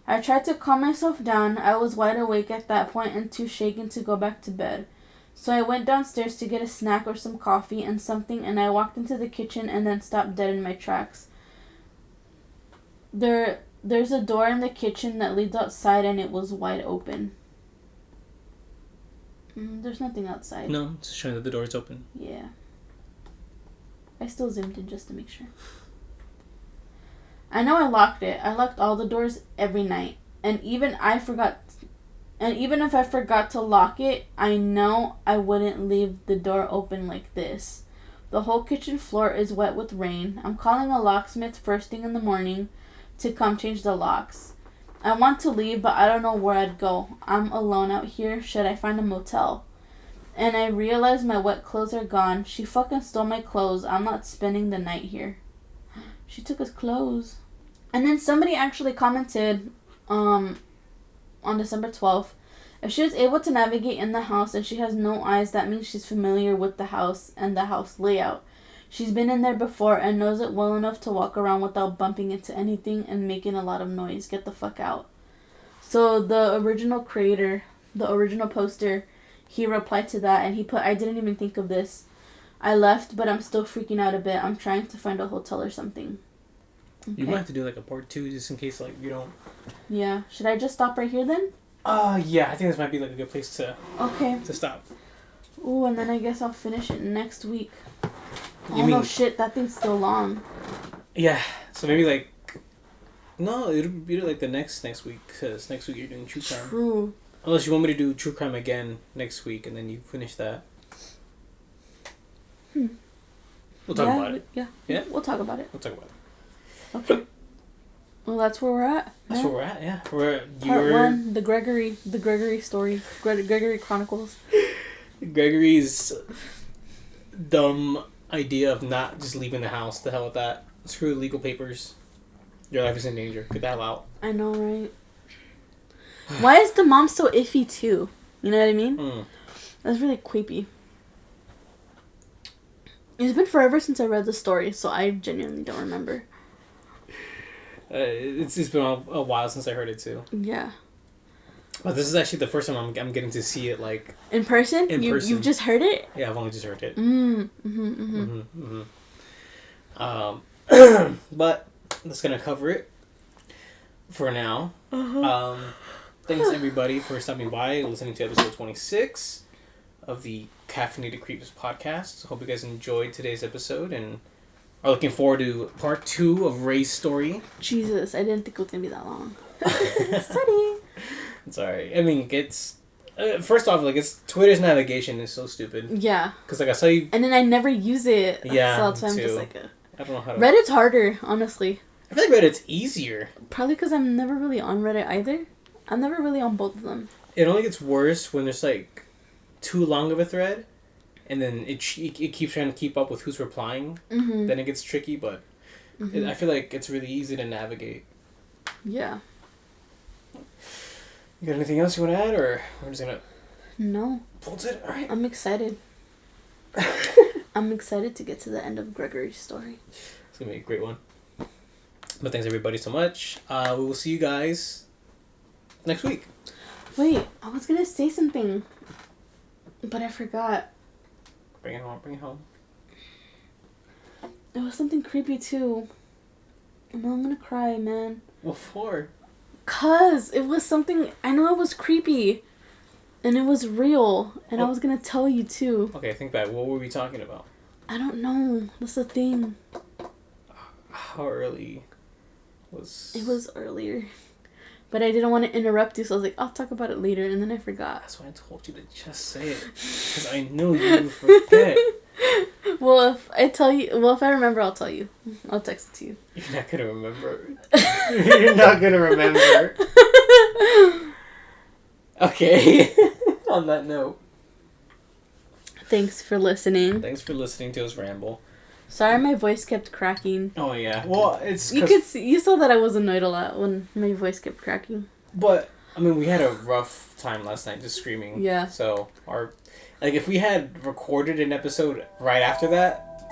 Speaker 2: I tried to calm myself down. I was wide awake at that point and too shaken to go back to bed. So I went downstairs to get a snack or some coffee and something, and I walked into the kitchen and then stopped dead in my tracks. There's a door in the kitchen that leads outside, and it was wide open. There's nothing outside.
Speaker 3: No, it's showing that the door's open.
Speaker 2: Yeah. I still zoomed in just to make sure. I know I locked it. I locked all the doors every night. And even if I forgot to lock it, I know I wouldn't leave the door open like this. The whole kitchen floor is wet with rain. I'm calling a locksmith first thing in the morning to come change the locks. I want to leave, but I don't know where I'd go. I'm alone out here. Should I find a motel? And I realize my wet clothes are gone. She fucking stole my clothes. I'm not spending the night here. She took his clothes. And then somebody actually commented on December 12th, if she was able to navigate in the house and she has no eyes, that means she's familiar with the house and the house layout. She's been in there before and knows it well enough to walk around without bumping into anything and making a lot of noise. Get the fuck out. So the original creator, the original poster, he replied to that and he put, I didn't even think of this. I left, but I'm still freaking out a bit. I'm trying to find a hotel or something. Okay.
Speaker 3: You might have to do like a part 2 just in case like you don't.
Speaker 2: Yeah. Should I just stop right here then?
Speaker 3: Yeah. I think this might be like a good place to.
Speaker 2: Okay.
Speaker 3: To stop.
Speaker 2: Ooh, and then I guess I'll finish it next week.
Speaker 3: No
Speaker 2: shit, that thing's still long.
Speaker 3: Yeah. So maybe like. No, it'll be like the next week because next week you're doing true crime.
Speaker 2: True.
Speaker 1: Unless you want me to do true crime again next week, and then you finish that. We'll talk about it.
Speaker 2: Yeah.
Speaker 1: Yeah?
Speaker 2: We'll talk about it.
Speaker 1: We'll talk about it.
Speaker 2: Okay. Well, that's where we're at.
Speaker 1: That's where we're at, yeah.
Speaker 2: Part 1, the Gregory story. Gregory Chronicles.
Speaker 1: Gregory's dumb idea of not just leaving the house. The hell with that. Screw legal papers. Your life is in danger. Get the hell out.
Speaker 2: I know, right? Why is the mom so iffy, too? You know what I mean? That's really creepy. It's been forever since I read the story, so I genuinely don't remember.
Speaker 1: It's been a while since I heard it, too.
Speaker 2: Yeah.
Speaker 1: But this is actually the first time I'm getting to see it, like...
Speaker 2: In person? You've just heard it?
Speaker 1: Yeah, I've only just heard it. But that's going to cover it for now. Thanks, everybody, for stopping by, listening to episode 26 of the Caffeinated Creeps podcast. Hope you guys enjoyed today's episode and are looking forward to part 2 of Ray's story.
Speaker 2: Jesus, I didn't think it was going to be that long. Sorry.
Speaker 1: It's alright. I mean, it's... first off, like, it's Twitter's navigation is so stupid.
Speaker 2: Yeah.
Speaker 1: Because, like, I saw you...
Speaker 2: And then I never use it.
Speaker 1: Yeah,
Speaker 2: so I'm
Speaker 1: too.
Speaker 2: just like...
Speaker 1: I don't know how to...
Speaker 2: Reddit's harder, honestly.
Speaker 1: I feel like Reddit's easier.
Speaker 2: Probably because I'm never really on Reddit either. I'm never really on both of them.
Speaker 1: It only gets worse when there's, like, too long of a thread. And then it keeps trying to keep up with who's replying.
Speaker 2: Mm-hmm.
Speaker 1: Then it gets tricky, but I feel like it's really easy to navigate.
Speaker 2: Yeah.
Speaker 1: You got anything else you want to add, or we're just gonna...
Speaker 2: No.
Speaker 1: Pull it? Alright.
Speaker 2: I'm excited. I'm excited to get to the end of Gregory's story.
Speaker 1: It's gonna be a great one. But thanks everybody so much. We will see you guys next week.
Speaker 2: Wait, I was gonna say something, but I forgot.
Speaker 1: Bring it home. Bring it home.
Speaker 2: It was something creepy too. No, I'm gonna cry, man.
Speaker 1: What for?
Speaker 2: 'Cause it was something... I know it was creepy. And it was real. And I was gonna tell you too.
Speaker 1: Okay, think back. What were we talking about?
Speaker 2: I don't know. That's the thing.
Speaker 1: How early was...
Speaker 2: It was earlier. But I didn't want to interrupt you, so I was like, I'll talk about it later. And then I forgot.
Speaker 1: That's why I told you to just say it. Because I know you would forget.
Speaker 2: Well, if I remember, I'll tell you. I'll text it to you.
Speaker 1: You're not gonna remember. You're not gonna remember. Okay. On that note.
Speaker 2: Thanks for listening.
Speaker 1: Thanks for listening to us ramble.
Speaker 2: Sorry my voice kept cracking.
Speaker 1: Oh, yeah. Well, it's...
Speaker 2: You saw that I was annoyed a lot when my voice kept cracking.
Speaker 1: But, I mean, we had a rough time last night just screaming.
Speaker 2: Yeah.
Speaker 1: So, if we had recorded an episode right after that...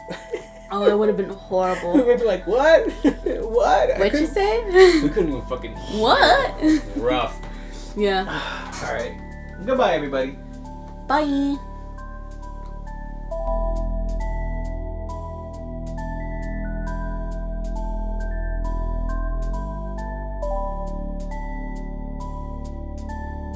Speaker 2: Oh, it would have been horrible.
Speaker 1: We would be like, what? What?
Speaker 2: What'd you say?
Speaker 1: We couldn't even fucking hear.
Speaker 2: What?
Speaker 1: Rough.
Speaker 2: Yeah.
Speaker 1: Alright. Goodbye, everybody.
Speaker 2: Bye.